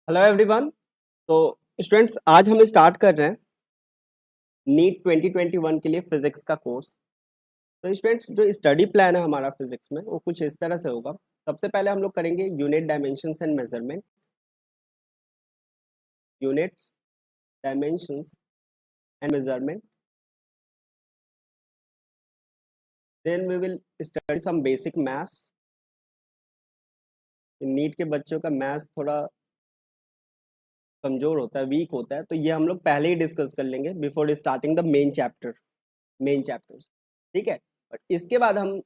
Hello everyone. तो students, आज हम स्टार्ट कर रहे हैं नीट 2021 के लिए फिजिक्स का कोर्स। तो स्टूडेंट्स, जो स्टडी प्लान है हमारा फिजिक्स में वो कुछ इस तरह से होगा। सबसे पहले हम लोग करेंगे unit dimensions and measurement, units, dimensions and measurement. Then we will study some basic maths. NEET के बच्चों का मैथ्स थोड़ा कमजोर होता है, वीक होता है, तो ये हम लोग पहले ही डिस्कस कर लेंगे before starting the main chapters. ठीक है। और इसके बाद हम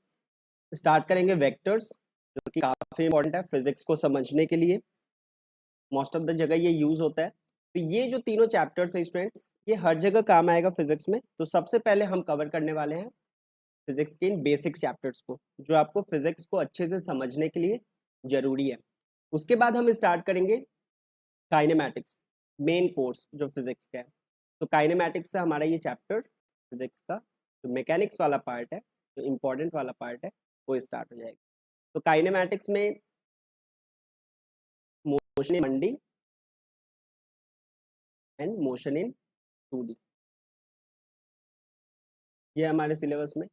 स्टार्ट करेंगे वेक्टर्स, जो कि काफ़ी इंपॉर्टेंट है फिजिक्स को समझने के लिए। मोस्ट ऑफ द जगह ये यूज होता है। तो ये जो तीनों चैप्टर्स है स्टूडेंट्स, ये हर जगह काम आएगा फिजिक्स में। तो सबसे पहले हम कवर करने वाले हैं फिजिक्स के इन बेसिक चैप्टर्स को, जो आपको फिजिक्स को अच्छे से समझने के लिए जरूरी है। उसके बाद हम स्टार्ट करेंगे काइनेमैटिक्स, मेन कोर्स जो फिजिक्स का है। तो काइनेमैटिक्स से हमारा ये चैप्टर फिजिक्स का जो मैकेनिक्स वाला पार्ट है, जो इम्पोर्टेंट वाला पार्ट है, वो स्टार्ट हो जाएगा। तो काइनेमैटिक्स में motion in 1D and motion in 2D, ये हमारे सिलेबस में।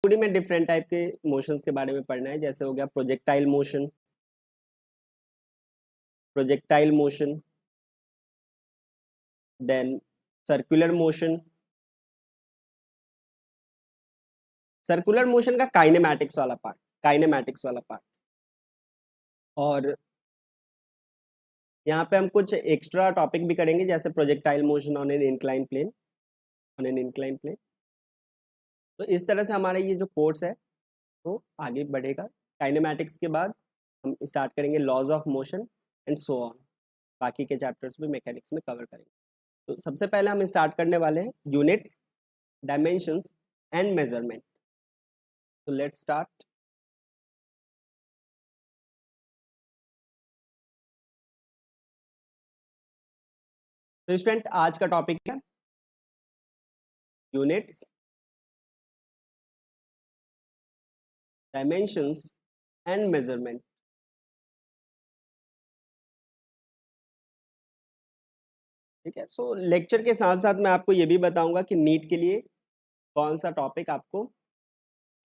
2D में डिफरेंट टाइप के मोशंस के बारे में पढ़ना है, जैसे हो गया projectile motion, then circular motion. Circular motion का काइनेमैटिक्स वाला पार्ट। और यहाँ पे हम कुछ एक्स्ट्रा टॉपिक भी करेंगे, जैसे projectile motion on an incline plane. तो इस तरह से हमारा ये जो कोर्स है वो आगे बढ़ेगा। काइनेमैटिक्स के बाद हम स्टार्ट करेंगे laws of motion and so on. बाकी के चैप्टर्स भी मैकेनिक्स में कवर करेंगे। तो सबसे पहले हम स्टार्ट करने वाले हैं यूनिट्स, डायमेंशंस एंड मेजरमेंट। तो लेट्स स्टार्ट। तो स्टूडेंट, आज का टॉपिक है यूनिट्स, डायमेंशंस एंड मेजरमेंट। ठीक है। सो लेक्चर के साथ साथ मैं आपको ये भी बताऊंगा कि नीट के लिए कौन सा टॉपिक आपको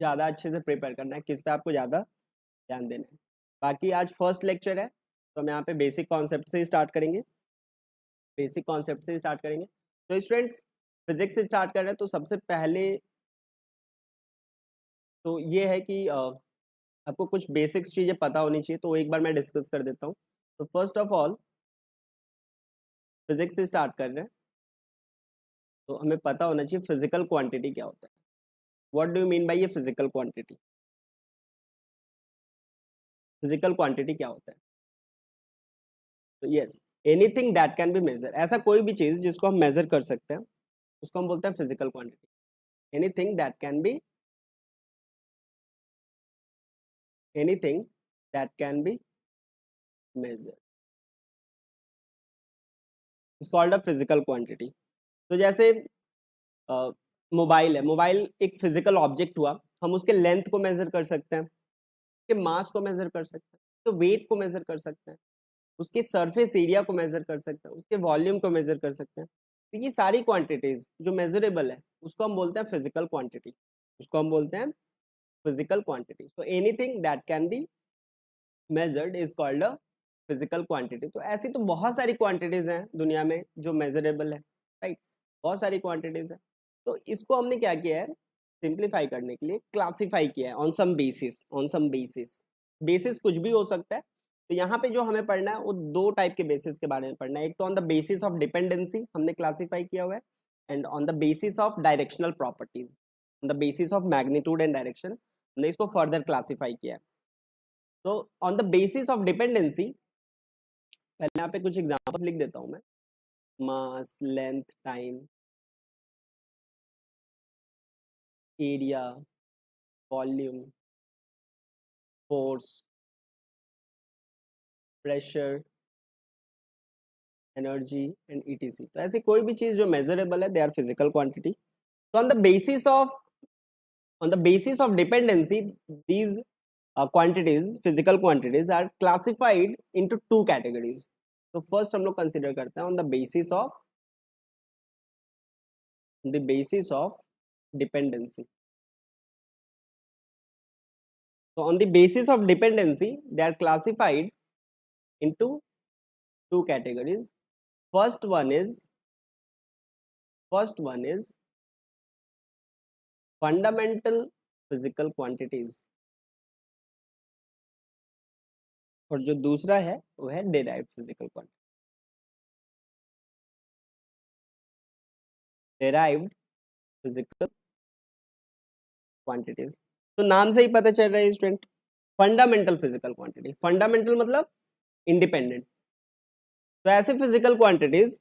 ज़्यादा अच्छे से प्रिपेयर करना है, किस पे आपको ज़्यादा ध्यान देना है। बाकी आज फर्स्ट लेक्चर है, तो हम यहाँ पे बेसिक कॉन्सेप्ट से स्टार्ट करेंगे। तो स्टूडेंट्स, फिजिक्स से स्टार्ट कर रहे हैं, तो सबसे पहले तो ये है कि आपको कुछ बेसिक्स चीज़ें पता होनी चाहिए, तो एक बार मैं डिस्कस कर देता हूँ। तो फर्स्ट ऑफ ऑल, फिजिक्स से स्टार्ट कर रहे हैं तो हमें पता होना चाहिए फिजिकल क्वांटिटी क्या होता है। What do you mean by ये फिजिकल क्वांटिटी? फिजिकल क्वांटिटी क्या होता है? तो yes, anything that can be measure, ऐसा कोई भी चीज़ जिसको हम मेजर कर सकते हैं उसको हम बोलते हैं physical quantity. Anything that can be anything that can be measure is called a physical quantity. तो जैसे मोबाइल है, मोबाइल एक फिजिकल ऑब्जेक्ट हुआ। हम उसके लेंथ को मेजर कर सकते हैं, उसके मास को मेजर कर सकते हैं, तो वेट को मेजर कर सकते हैं, उसके सरफेस एरिया को मेजर कर सकते हैं, उसके वॉल्यूम को मेजर कर सकते हैं। तो ये सारी क्वांटिटीज जो मेजरेबल है उसको हम बोलते हैं physical quantity. So anything that can be measured is called a physical quantity. तो ऐसी तो बहुत सारी क्वांटिटीज हैं दुनिया में जो मेजरेबल है, राइट। बहुत सारी क्वांटिटीज है। तो इसको हमने क्या किया है, सिंप्लीफाई करने के लिए क्लासिफाई किया है ऑन सम बेसिस। बेसिस कुछ भी हो सकता है। तो यहाँ पे जो हमें पढ़ना है वो दो टाइप के बेसिस के बारे में पढ़ना है। एक तो on the basis of dependency हमने क्लासिफाई किया हुआ है, and on the basis of directional properties, on the basis of magnitude and direction हमने इसको फर्दर क्लासिफाई किया है। तो on the basis of dependency, पहले यहाँ पे कुछ एग्जांपल लिख देता हूँ मैं। Mass, length, time, area, volume, force, pressure, energy and etc. तो ऐसी कोई भी चीज जो मेजरेबल है दे आर फिजिकल क्वांटिटी। तो on the basis of dependency, these quantities, physical quantities are classified into two categories. तो फर्स्ट हम लोग कंसिडर करते हैं on the basis of dependency. So on the basis of dependency, they are classified into two categories. First one is fundamental physical quantities, और जो दूसरा है वो है derived physical quantity. Derived physical quantities. तो नाम से ही पता चल रहा है student, fundamental physical quantity. Fundamental मतलब इंडिपेंडेंट. तो ऐसे फिजिकल क्वांटिटीज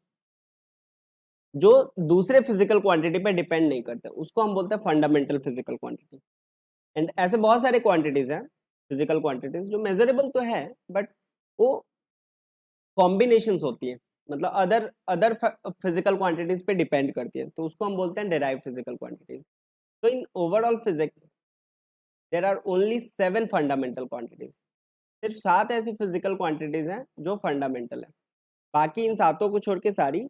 जो दूसरे फिजिकल क्वांटिटी पे डिपेंड नहीं करते उसको हम बोलते हैं फंडामेंटल फिजिकल क्वांटिटी. एंड ऐसे बहुत सारे क्वांटिटीज हैं फिजिकल क्वांटिटीज जो मेजरेबल तो है बट वो कॉम्बिनेशंस होती है, मतलब अदर फिजिकल क्वांटिटीज पे डिपेंड करती है, तो उसको हम बोलते हैं डेराइव फिजिकल क्वांटिटीज. तो in overall physics there are only 7 fundamental quantities. सिर्फ 7 ऐसी फिजिकल क्वांटिटीज हैं जो फंडामेंटल है. बाकी इन 7 को छोड़ के सारी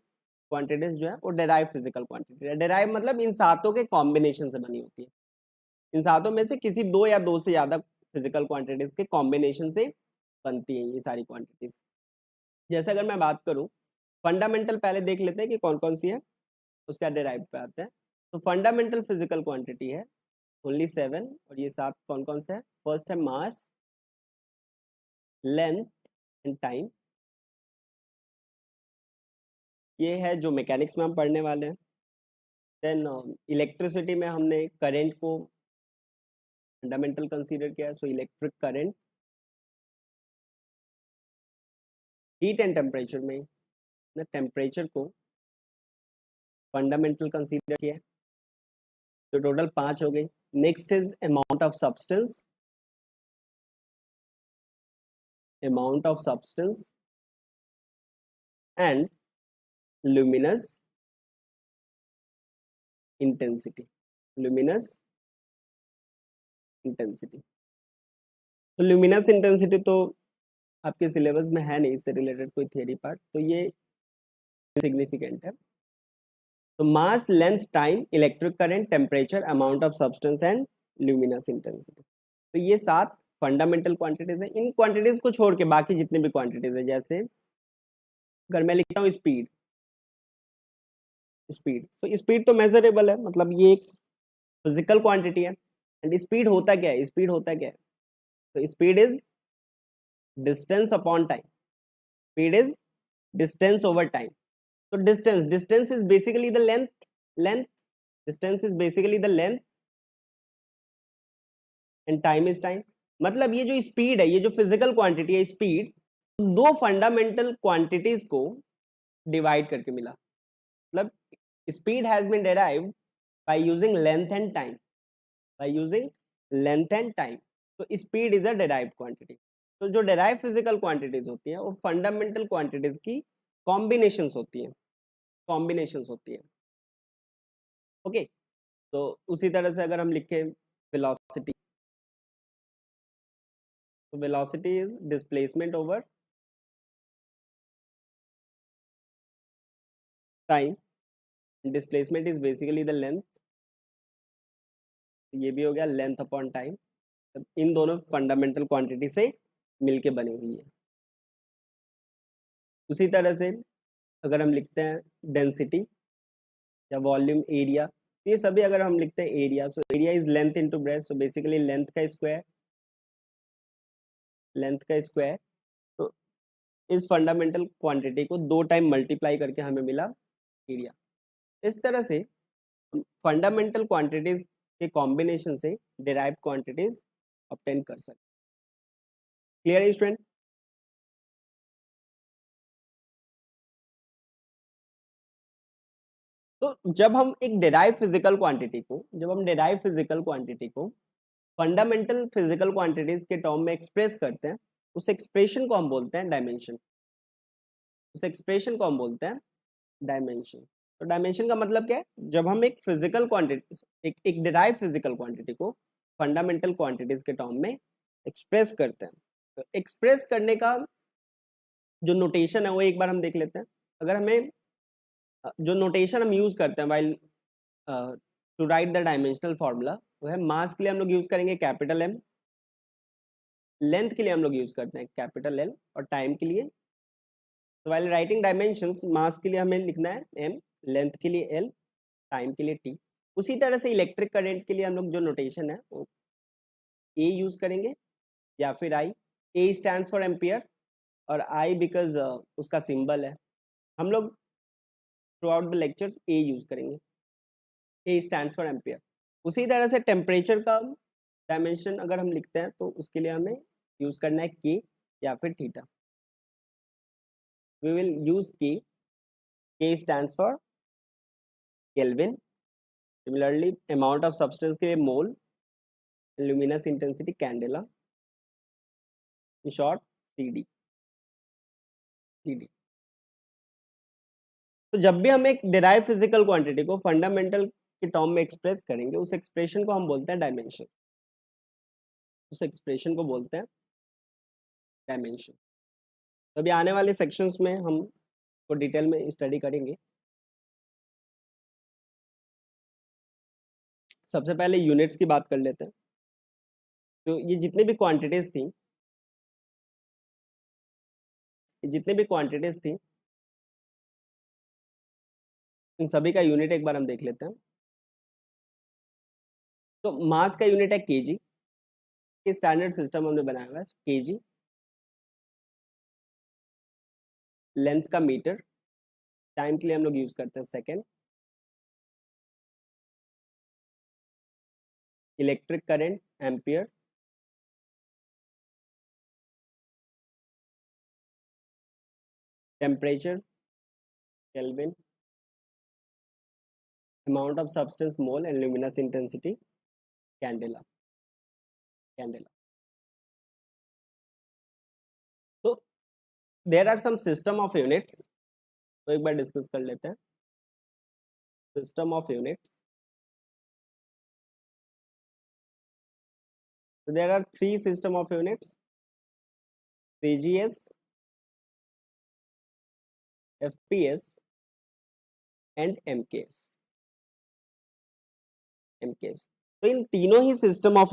क्वांटिटीज जो है वो डेराइव फिजिकल क्वांटिटी है. डेराइव मतलब इन 7 के कॉम्बिनेशन से बनी होती है. इन 7 में से किसी 2 या 2 से ज्यादा फिजिकल क्वांटिटीज के कॉम्बिनेशन से बनती हैं ये सारी क्वांटिटीज. जैसे अगर मैं बात करूं फंडामेंटल, पहले देख लेते हैं कि कौन कौन सी है, उसका डेराइव पे आते हैं. तो फंडामेंटल फिजिकल क्वांटिटी है ओनली 7, और ये 7 कौन कौन से है. फर्स्ट है मास, लेंथ एंड टाइम. ये है जो मैकेनिक्स में हम पढ़ने वाले हैं. देन इलेक्ट्रिसिटी में हमने करंट को फंडामेंटल कंसीडर किया है, so electric current. Heat and temperature में ना टेम्परेचर को फंडामेंटल कंसीडर किया है. तो टोटल 5 हो गई. Next is amount of substance, and luminous intensity. तो luminous intensity तो आपके सिलेबस में है नहीं, इससे रिलेटेड कोई थियरी पार्ट, तो ये सिग्निफिकेंट है. तो mass, length, time, electric current, temperature, amount of substance and luminous intensity. तो ये 7 फंडामेंटल क्वांटिटीज है. इन क्वांटिटीज को छोड़ के बाकी जितने भी क्वांटिटीज है, जैसे अगर मैं लिखता हूँ स्पीड, तो स्पीड तो मेजरेबल है, मतलब ये एक फिजिकल क्वांटिटी है. एंड स्पीड होता क्या है, तो speed is distance upon time. Speed is distance over time. तो distance is basically the length distance is basically the length and time is time. मतलब ये जो स्पीड है, ये जो फिजिकल क्वांटिटी है स्पीड, 2 फंडामेंटल क्वांटिटीज को डिवाइड करके मिला. मतलब speed has been derived by using length and time. तो speed is a derived quantity. तो जो derived physical quantities होती हैं वो fundamental quantities की combinations होती हैं. ओके. तो उसी तरह से अगर हम लिखें velocity, तो velocity is displacement over time. Displacement is basically the length. ये भी हो गया लेंथ अपॉन टाइम. इन दोनों फंडामेंटल क्वांटिटी से मिलके बनी हुई है. उसी तरह से अगर हम लिखते हैं डेंसिटी या वॉल्यूम, एरिया, तो ये सभी अगर हम लिखते हैं area, so area is length into breadth. So basically length का स्क्वायर. तो इस फंडामेंटल क्वांटिटी को 2 टाइम मल्टीप्लाई करके हमें मिला एरिया. इस तरह से फंडामेंटल क्वांटिटीज के कॉम्बिनेशन से डिराइव्ड क्वांटिटीज ऑब्टेन कर सकते. क्लियर है स्टूडेंट? तो जब हम एक डिराइव फिजिकल क्वांटिटी को फंडामेंटल फिजिकल क्वांटिटीज के टर्म में एक्सप्रेस करते हैं, उस एक्सप्रेशन को हम बोलते हैं डायमेंशन. तो डायमेंशन का मतलब क्या है, जब हम एक फिजिकल क्वांटिटी, एक डिराइव फिजिकल क्वांटिटी को फंडामेंटल क्वांटिटीज के टर्म में एक्सप्रेस करते हैं, तो एक्सप्रेस करने का जो नोटेशन है वो एक बार हम देख लेते हैं। अगर हमें जो नोटेशन हम यूज करते हैं while to write the dimensional formula, वो है मास के लिए हम लोग यूज करेंगे कैपिटल एम, लेंथ के लिए हम लोग यूज करते हैं कैपिटल एल, और टाइम के लिए तो वाइल राइटिंग डायमेंशंस, मास के लिए हमें लिखना है एम, लेंथ के लिए एल, टाइम के लिए टी। उसी तरह से इलेक्ट्रिक करंट के लिए हम लोग जो नोटेशन है वो ए यूज करेंगे या फिर आई। ए स्टैंड्स फॉर एम्पियर और आई बिकॉज उसका सिंबल है। हम लोग through out the lectures A use करेंगे, ए स्टैंड्स फॉर एम्पियर। उसी तरह से टेम्परेचर का डायमेंशन अगर हम लिखते हैं तो उसके लिए हमें यूज करना है के या फिर theta. We will use K stands for kelvin. Similarly amount of substance के लिए mole, luminous intensity candela, in short CD. तो जब भी हम एक डिराइव फिजिकल क्वांटिटी को फंडामेंटल के टर्म में एक्सप्रेस करेंगे, उस एक्सप्रेशन को हम बोलते हैं डायमेंशन, उस एक्सप्रेशन को बोलते हैं डायमेंशन। तो अभी आने वाले सेक्शंस में हम को डिटेल में स्टडी करेंगे। सबसे पहले यूनिट्स की बात कर लेते हैं। तो ये जितने भी क्वांटिटीज थी, इन सभी का यूनिट एक बार हम देख लेते हैं। तो मास का यूनिट है केजी, के स्टैंडर्ड सिस्टम हमने बनाया हुआ है केजी। लेंथ का मीटर, टाइम के लिए हम लोग यूज करते हैं second. Electric current ampere, temperature kelvin, amount of substance mole and luminous intensity candela। तो there are some system of units, तो एक बार डिस्कस कर लेते हैं system of units. So there are three system of units: CGS, FPS and MKS। तो इन तीनों ही system of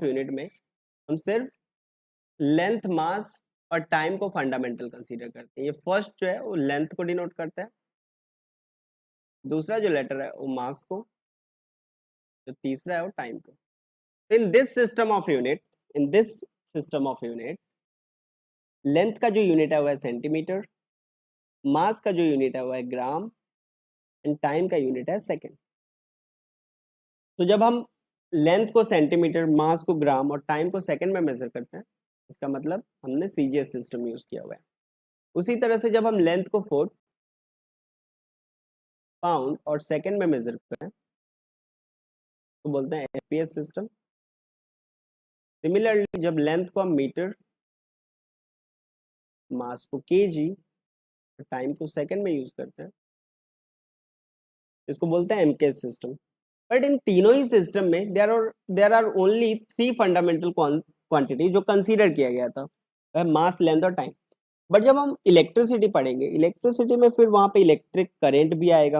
unit में हम सिर्फ लेंथ, मास और टाइम को फंडामेंटल कंसीडर करते हैं। ये फर्स्ट जो है वो लेंथ को डिनोट करता है, दूसरा जो लेटर है वो मास को, जो तीसरा है वो टाइम को। In this system of unit length का जो यूनिट है वो है सेंटीमीटर, मास का जो यूनिट है वो है ग्राम एंड टाइम का यूनिट है सेकेंड। तो जब हम लेंथ को सेंटीमीटर, मास को ग्राम और टाइम को सेकेंड में मेजर करते हैं, इसका मतलब हमने सीजीएस सिस्टम यूज किया हुआ है। उसी तरह से जब हम लेंथ को फुट, पाउंड और सेकेंड में मेजर करते हैं तो बोलते हैं एफपीएस सिस्टम। सिमिलरली जब लेंथ को हम मीटर, मास को केजी और टाइम को सेकेंड में यूज करते हैं, इसको बोलते हैं एमकेएस सिस्टम। बट इन तीनों ही सिस्टम में there are only three fundamental quantity जो कंसीडर किया गया था, मास, लेंथ और टाइम। बट जब हम इलेक्ट्रिसिटी पढ़ेंगे, इलेक्ट्रिसिटी में फिर वहां पे इलेक्ट्रिक करंट भी आएगा,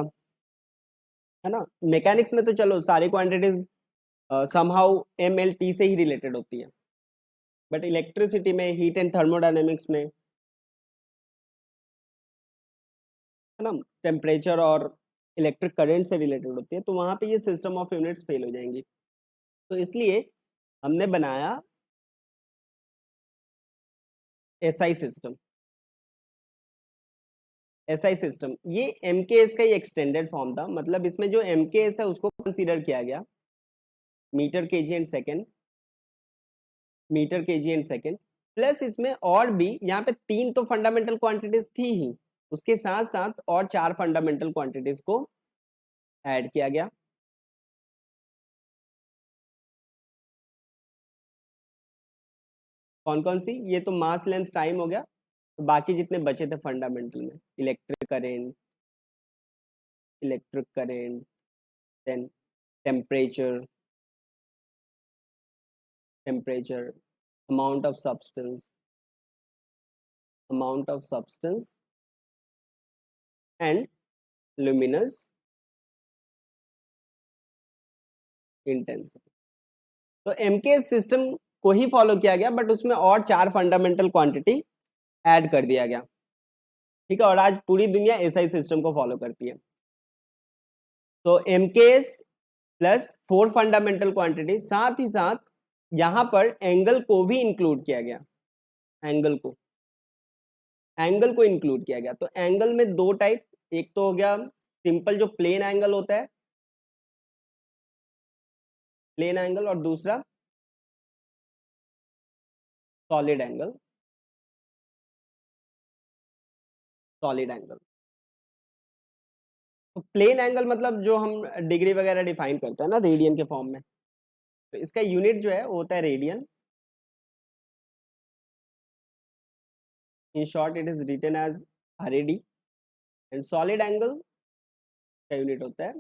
है ना। मैकेनिक्स में तो चलो सारी quantities somehow M L T से ही रिलेटेड होती है, बट इलेक्ट्रिसिटी में, हीट एंड थर्मोडायनेमिक्स में, है ना, टेम्परेचर और इलेक्ट्रिक करंट से रिलेटेड होती है, तो वहां पे ये सिस्टम ऑफ यूनिट्स फेल हो जाएंगी। तो इसलिए हमने बनाया एसआई सिस्टम। एसआई सिस्टम ये एमकेएस का ही एक्सटेंडेड फॉर्म था, मतलब इसमें जो एमकेएस है उसको कंसीडर किया गया, metre kg and second, plus इसमें और भी यहाँ पे तीन तो फंडामेंटल क्वांटिटीज थी ही, उसके साथ साथ और चार फंडामेंटल क्वांटिटीज को ऐड किया गया। कौन कौन सी? ये तो मास, लेंथ, टाइम हो गया। तो बाकी जितने बचे थे फंडामेंटल में, electric current, then temperature, amount of substance, amount of substance and luminous intensity। तो एमकेएस सिस्टम को ही फॉलो किया गया, बट उसमें और 4 फंडामेंटल क्वांटिटी ऐड कर दिया गया, ठीक है। और आज पूरी दुनिया एसआई सिस्टम को फॉलो करती है। तो एमकेएस प्लस 4 फंडामेंटल क्वांटिटी, साथ ही साथ यहां पर एंगल को भी इंक्लूड किया गया, एंगल को इंक्लूड किया गया। तो एंगल में 2 टाइप, एक तो हो गया सिंपल जो प्लेन एंगल होता है, प्लेन एंगल, और दूसरा सॉलिड एंगल, सॉलिड एंगल। तो प्लेन एंगल मतलब जो हम डिग्री वगैरह डिफाइन करते हैं ना रेडियन के फॉर्म में, तो इसका यूनिट जो है वो होता है radian. In short it is written as RAD। And solid angle का यूनिट होता है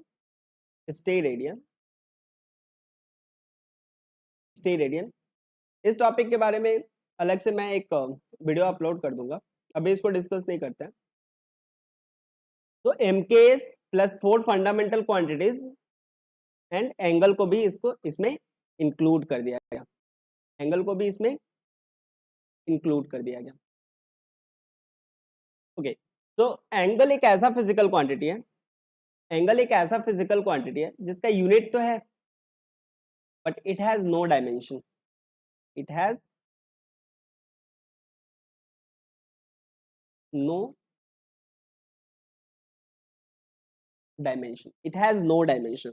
स्टे रेडियन, स्टे रेडियन। इस टॉपिक के बारे में अलग से मैं एक वीडियो अपलोड कर दूंगा, अभी इसको डिस्कस नहीं करते हैं। तो MKS plus 4 fundamental quantities and angle को भी इसमें इंक्लूड कर दिया गया, एंगल को भी इसमें इंक्लूड कर दिया गया। ओके, तो एंगल एक ऐसा फिजिकल क्वांटिटी है, एंगल एक ऐसा फिजिकल क्वांटिटी है जिसका यूनिट तो है but it has no dimension, it has no dimension, it has no dimension.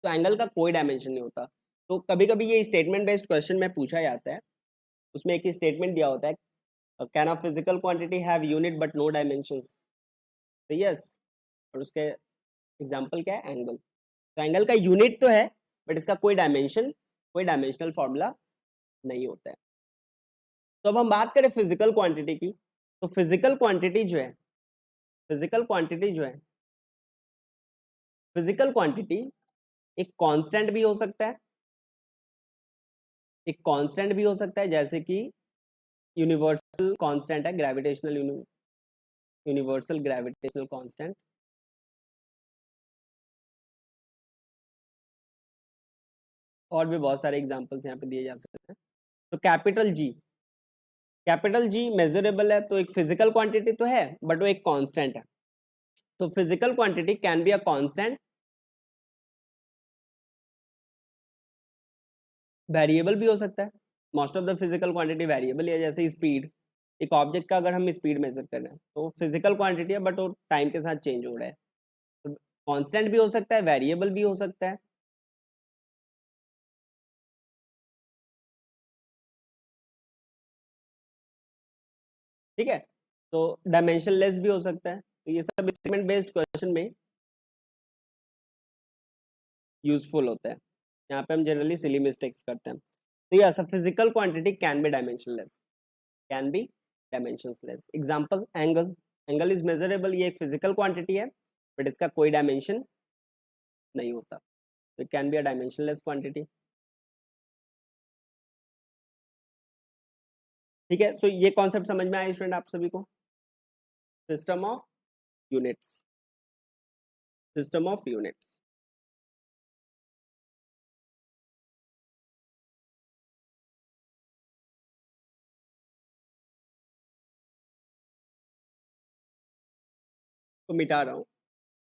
तो एंगल का कोई डायमेंशन नहीं होता। तो कभी कभी ये स्टेटमेंट बेस्ड क्वेश्चन में पूछा जाता है, उसमें एक स्टेटमेंट दिया होता है, can a physical quantity have unit but no dimensions, तो यस, और उसके एग्जांपल क्या है, एंगल। तो एंगल का यूनिट तो है बट इसका कोई डायमेंशन, कोई डायमेंशनल फॉर्मूला नहीं होता है। तो अब हम बात करें फिजिकल क्वांटिटी की, तो फिजिकल क्वांटिटी जो है, फिजिकल क्वांटिटी जो है, फिजिकल क्वांटिटी एक कांस्टेंट भी हो सकता है, एक कांस्टेंट भी हो सकता है, जैसे कि यूनिवर्सल कांस्टेंट है ग्रेविटेशनल, यूनिवर्सल ग्रेविटेशनल कांस्टेंट। और भी बहुत सारे एग्जांपल्स यहाँ पे दिए जा सकते हैं। तो कैपिटल जी मेजरेबल है, तो एक फिजिकल क्वांटिटी तो है बट वो एक कांस्टेंट है। तो physical quantity can be a constant, variable भी हो सकता है। Most of the physical quantity variable है, जैसे स्पीड, एक ऑब्जेक्ट का अगर हम स्पीड मेजर कर रहे हैं तो फिजिकल क्वांटिटी है बट वो टाइम के साथ चेंज हो रहा है। तो कांस्टेंट भी हो सकता है, वेरिएबल भी हो सकता है। ठीक है, तो डायमेंशनलेस भी हो सकता है। तो ये सब स्टेटमेंट बेस्ड क्वेश्चन में यूजफुल होता है। यहाँ पे हम जनरली सिली मिस्टेक्स करते हैं। तो yes, physical quantity can be dimensionless, can be dimensionless. Example angle, angle is measurable, ये एक फिजिकल क्वांटिटी है बट इसका कोई डायमेंशन नहीं होता, तो it can be a dimensionless quantity. ठीक है, सो ये कॉन्सेप्ट समझ में आया स्टूडेंट आप सभी को? System of units, system of units. तो मिटा रहा हूँ,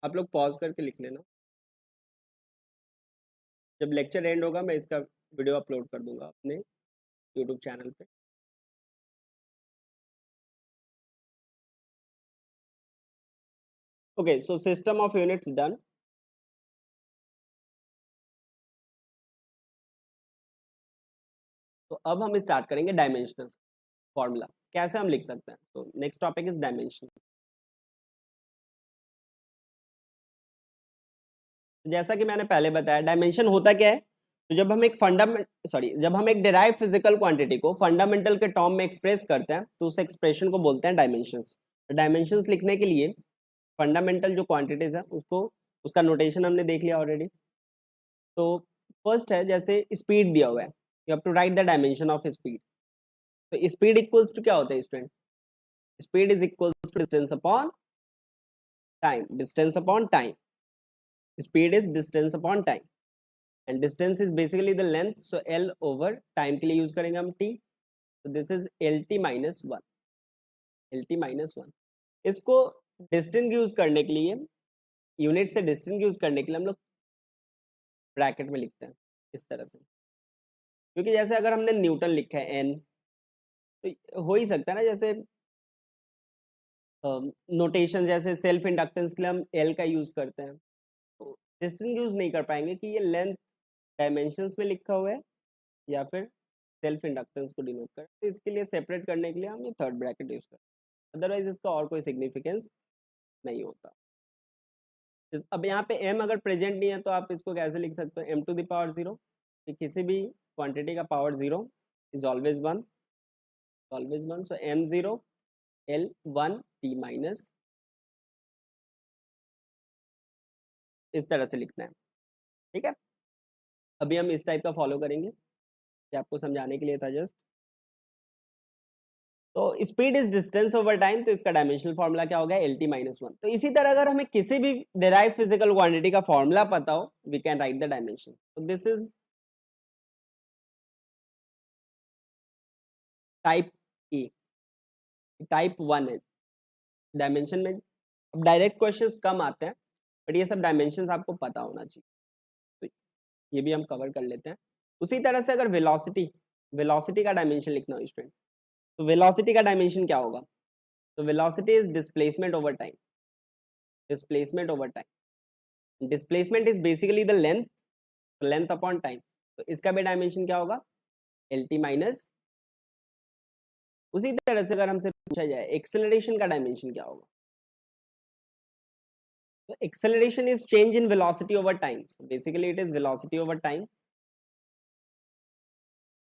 आप लोग पॉज करके लिख लेना। जब लेक्चर एंड होगा मैं इसका वीडियो अपलोड कर दूंगा अपने यूट्यूब चैनल पे। Okay, so system of units done. तो अब हम स्टार्ट करेंगे डायमेंशनल फॉर्मूला, कैसे हम लिख सकते हैं। तो नेक्स्ट टॉपिक इज डायमेंशन। जैसा कि मैंने पहले बताया, डायमेंशन होता क्या है, तो जब हम एक डिराइव फिजिकल क्वांटिटी को फंडामेंटल के टर्म में एक्सप्रेस करते हैं तो उस एक्सप्रेशन को बोलते हैं डायमेंशंस। डायमेंशंस लिखने के लिए फंडामेंटल जो क्वांटिटीज है उसको, उसका नोटेशन हमने देख लिया ऑलरेडी। तो फर्स्ट है, जैसे स्पीड दिया हुआ है, you have to write the dimension of speed. तो स्पीड इक्वल्स टू क्या होता है student, speed is equal to distance upon time, distance upon time, speed is distance upon time and distance is basically the length, so L over time के लिए use करेंगे हम T, तो this is L T minus one, L T minus one. इसको distance use करने के लिए, unit से डिस्टेंस यूज करने के लिए हम लोग ब्रैकेट में लिखते हैं इस तरह से, क्योंकि जैसे अगर हमने न्यूटन लिखा है एन, तो हो ही सकता है ना, जैसे नोटेशन जैसे सेल्फ इंडक्टेंस के लिए हम एल का यूज करते हैं, तो डिस्टेंस यूज नहीं कर पाएंगे कि ये लेंथ डायमेंशंस में लिखा हुआ है या फिर सेल्फ इंडक्टेंस को डिनोट कर, तो इसके लिए सेपरेट करने के लिए हम ये थर्ड ब्रैकेट यूज करते हैं, अदरवाइज इसका और कोई सिग्निफिकेंस नहीं होता। अब यहाँ पे m अगर प्रेजेंट नहीं है तो आप इसको कैसे लिख सकते हो, m टू द पावर 0, किसी भी क्वांटिटी का power 0 is always 1, always 1, so m0 l1 t minus, इस तरह से लिखना है, ठीक है। अभी हम इस टाइप का फॉलो करेंगे, ये आपको समझाने के लिए था जस्ट। तो speed is distance over time, तो इसका डायमेंशनल फॉर्मूला क्या हो गया, एल टी माइनस वन। तो इसी तरह अगर हमें किसी भी डेराइव फिजिकल क्वांटिटी का फॉर्मूला पता हो, we can write the dimension. तो this is type A, type 1 है डायमेंशन में। अब डायरेक्ट क्वेश्चंस कम आते हैं, बट ये सब डायमेंशंस आपको पता होना चाहिए, तो ये भी हम कवर कर लेते हैं। उसी तरह से अगर वेलोसिटी, वेलोसिटी का डायमेंशन लिखना हो स्टूडेंट, तो वेलोसिटी का डायमेंशन क्या होगा, तो velocity is displacement over time, displacement over time, displacement is basically the length, length upon time, तो इसका भी डायमेंशन क्या होगा, एल टी माइनस। उसी तरह से अगर हमसे पूछा जाए एक्सेलरेशन का डायमेंशन क्या होगा, तो acceleration is change in velocity over time, so basically it is velocity over time,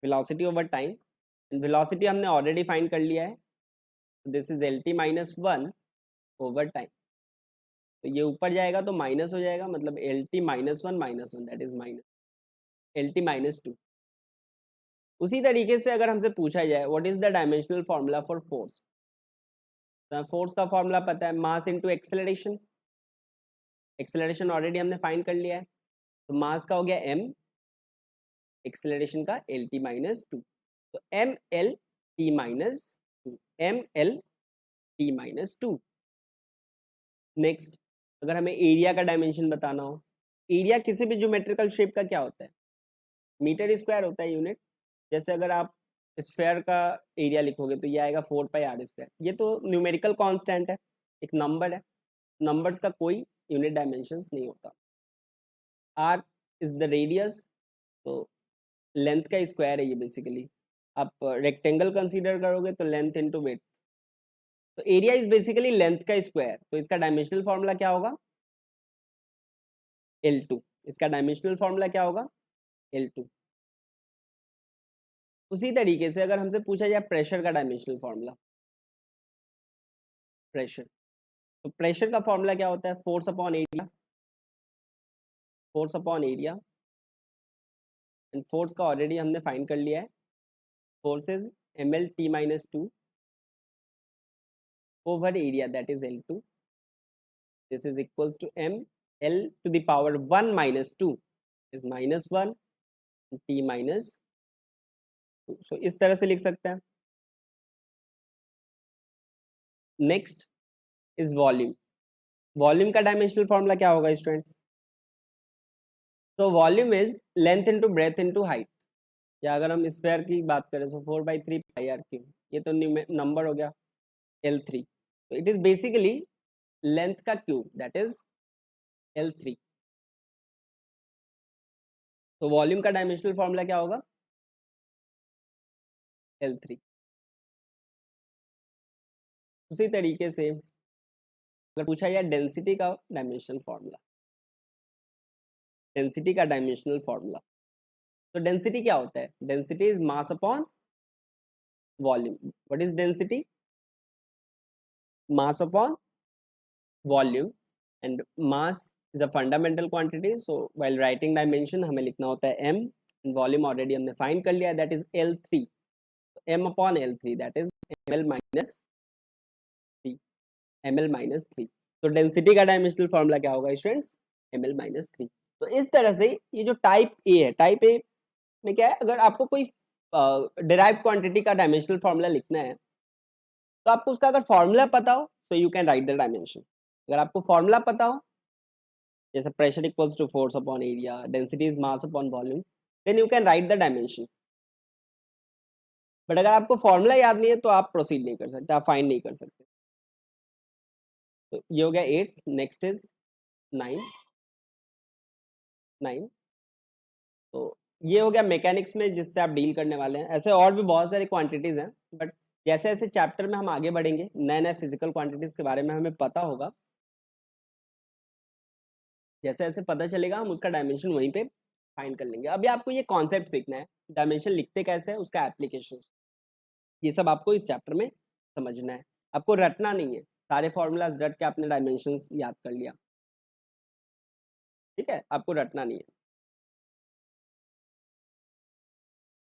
velocity over time, and velocity हमने ऑलरेडी फाइंड कर लिया है, this is L T minus one over time, तो ये ऊपर जाएगा तो माइनस हो जाएगा, मतलब L T minus one that is minus L T minus to. उसी तरीके से अगर हमसे पूछा जाए what is the dimensional formula for force, force का फॉर्मूला पता है, mass into acceleration, acceleration already हमने फाइंड कर लिया है, तो मास का हो गया m, एक्सेलरेशन का एल टी माइनस टू, तो M L T minus two, M L T minus two. Next, अगर हमें एरिया का डायमेंशन बताना हो, एरिया किसी भी ज्योमेट्रिकल शेप का क्या होता है, मीटर स्क्वायर होता है यूनिट। जैसे अगर आप स्फेयर का एरिया लिखोगे तो ये आएगा 4 पाई आर स्क्वायर, ये तो न्यूमेरिकल कांस्टेंट है, एक नंबर है, नंबर्स का कोई यूनिट डायमेंशंस नहीं होता। आर इज द रेडियस, तो लेंथ का स्क्वायर है ये बेसिकली, आप रेक्टेंगल कंसीडर करोगे तो लेंथ इनटू विड्थ, तो एरिया इज बेसिकली लेंथ का स्क्वायर, तो इसका डायमेंशनल फॉर्मूला क्या होगा, L2, इसका डायमेंशनल फॉर्मूला क्या होगा, L2। उसी तरीके से अगर हमसे पूछा जाए प्रेशर का डायमेंशनल फॉर्मूला, प्रेशर, तो प्रेशर का फॉर्मूला क्या होता है, force upon area, force upon area, and force का ऑलरेडी हमने फाइंड कर लिया है, force is ml t minus 2 over area, that is L2, this is equals to m l to the power 1 minus 2 is minus 1 t minus 2, so इस तरह से लिख सकते हैं। नेक्स्ट इज वॉल्यूम, वॉल्यूम का डायमेंशनल फॉर्मूला क्या होगा students, तो volume is length into breadth into height, या अगर हम स्क्वायर की बात करें तो 4/3 पाई आर क्यूब, ये तो नंबर हो गया L3, तो इट इज बेसिकली लेंथ का क्यूब, दैट इज L3। तो वॉल्यूम का डायमेंशनल फॉर्मूला क्या होगा, L3। उसी तरीके से अगर पूछा जाए डेंसिटी का डायमेंशनल फॉर्मूला, डेंसिटी का डायमेंशनल फॉर्मूला, तो डेंसिटी क्या होता है, density is mass upon volume, what is density, mass upon volume, and mass is a fundamental quantity, so while writing dimension हमें लिखना होता है m, and volume already हमने find कर लिया, that is L3, so m upon L3 that is ml minus ml-3। तो density का dimensional formula क्या होगा स्टूडेंट्स? ml-3। तो इस तरह से ये जो टाइप ए है, टाइप ए में क्या है, अगर आपको कोई डिराइव्ड क्वांटिटी का डायमेंशनल फॉर्मूला लिखना है तो आपको उसका अगर फॉर्मूला पता हो तो you can write the dimension. अगर आपको फॉर्मूला पता हो, जैसे pressure equals to force upon area, density is mass upon volume, then you can write the dimension. But अगर आपको फॉर्मूला याद नहीं है तो आप प्रोसीड नहीं कर सकते, आप फाइंड नहीं कर सकते। तो ये हो गया 8। Next is 9। तो ये हो गया मैकेनिक्स में जिससे आप डील करने वाले हैं। ऐसे और भी बहुत सारी क्वांटिटीज हैं, बट जैसे जैसे चैप्टर में हम आगे बढ़ेंगे, नए नए फिजिकल क्वांटिटीज के बारे में हमें पता होगा, जैसे जैसे पता चलेगा हम उसका डायमेंशन वहीं पे फाइंड कर लेंगे। अभी आपको ये कॉन्सेप्ट सीखना है, डायमेंशन लिखते कैसे है, उसका एप्लीकेशन, ये सब आपको इस चैप्टर में समझना है। आपको रटना नहीं है, सारे फॉर्मूलाज रट के आपने डायमेंशन याद कर लिया, ठीक है? आपको रटना नहीं है,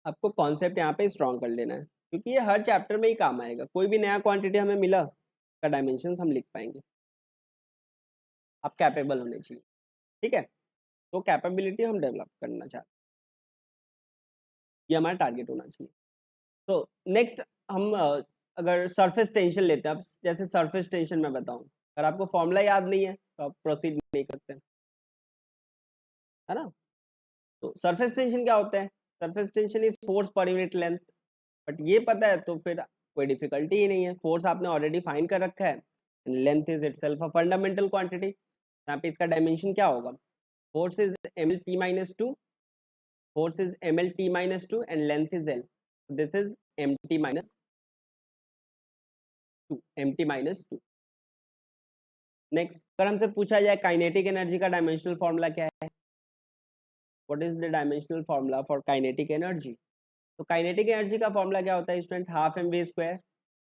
आपको कॉन्सेप्ट यहाँ पे स्ट्रॉन्ग कर लेना है, क्योंकि ये हर चैप्टर में ही काम आएगा। कोई भी नया क्वांटिटी हमें मिला, का डायमेंशन हम लिख पाएंगे। आप कैपेबल होने चाहिए, ठीक है? तो कैपेबिलिटी हम डेवलप करना चाहते हैं, ये हमारा टारगेट होना चाहिए। तो नेक्स्ट हम अगर सरफेस टेंशन लेते हैं, अब जैसे सरफेस टेंशन मैं बताऊं, अगर आपको फॉर्मूला याद नहीं है तो आप प्रोसीड नहीं करते, है ना? तो सरफेस टेंशन क्या होता है? Surface tension is force per unit length. But ये पता है तो फिर कोई डिफिकल्टी ही नहीं है, फोर्स आपने ऑलरेडी फाइंड कर रखा है, length is itself a fundamental quantity. यहाँ पे इसका डायमेंशन क्या होगा? Force is ml-2, force is ml-2 and length is L. This is mt-2। Next, अगर हमसे पूछा जाए काइनेटिक एनर्जी का डायमेंशनल फॉर्मूला क्या है, what is the dimensional formula for kinetic energy? तो काइनेटिक एनर्जी का फॉर्मूला क्या होता है student? Half M V square,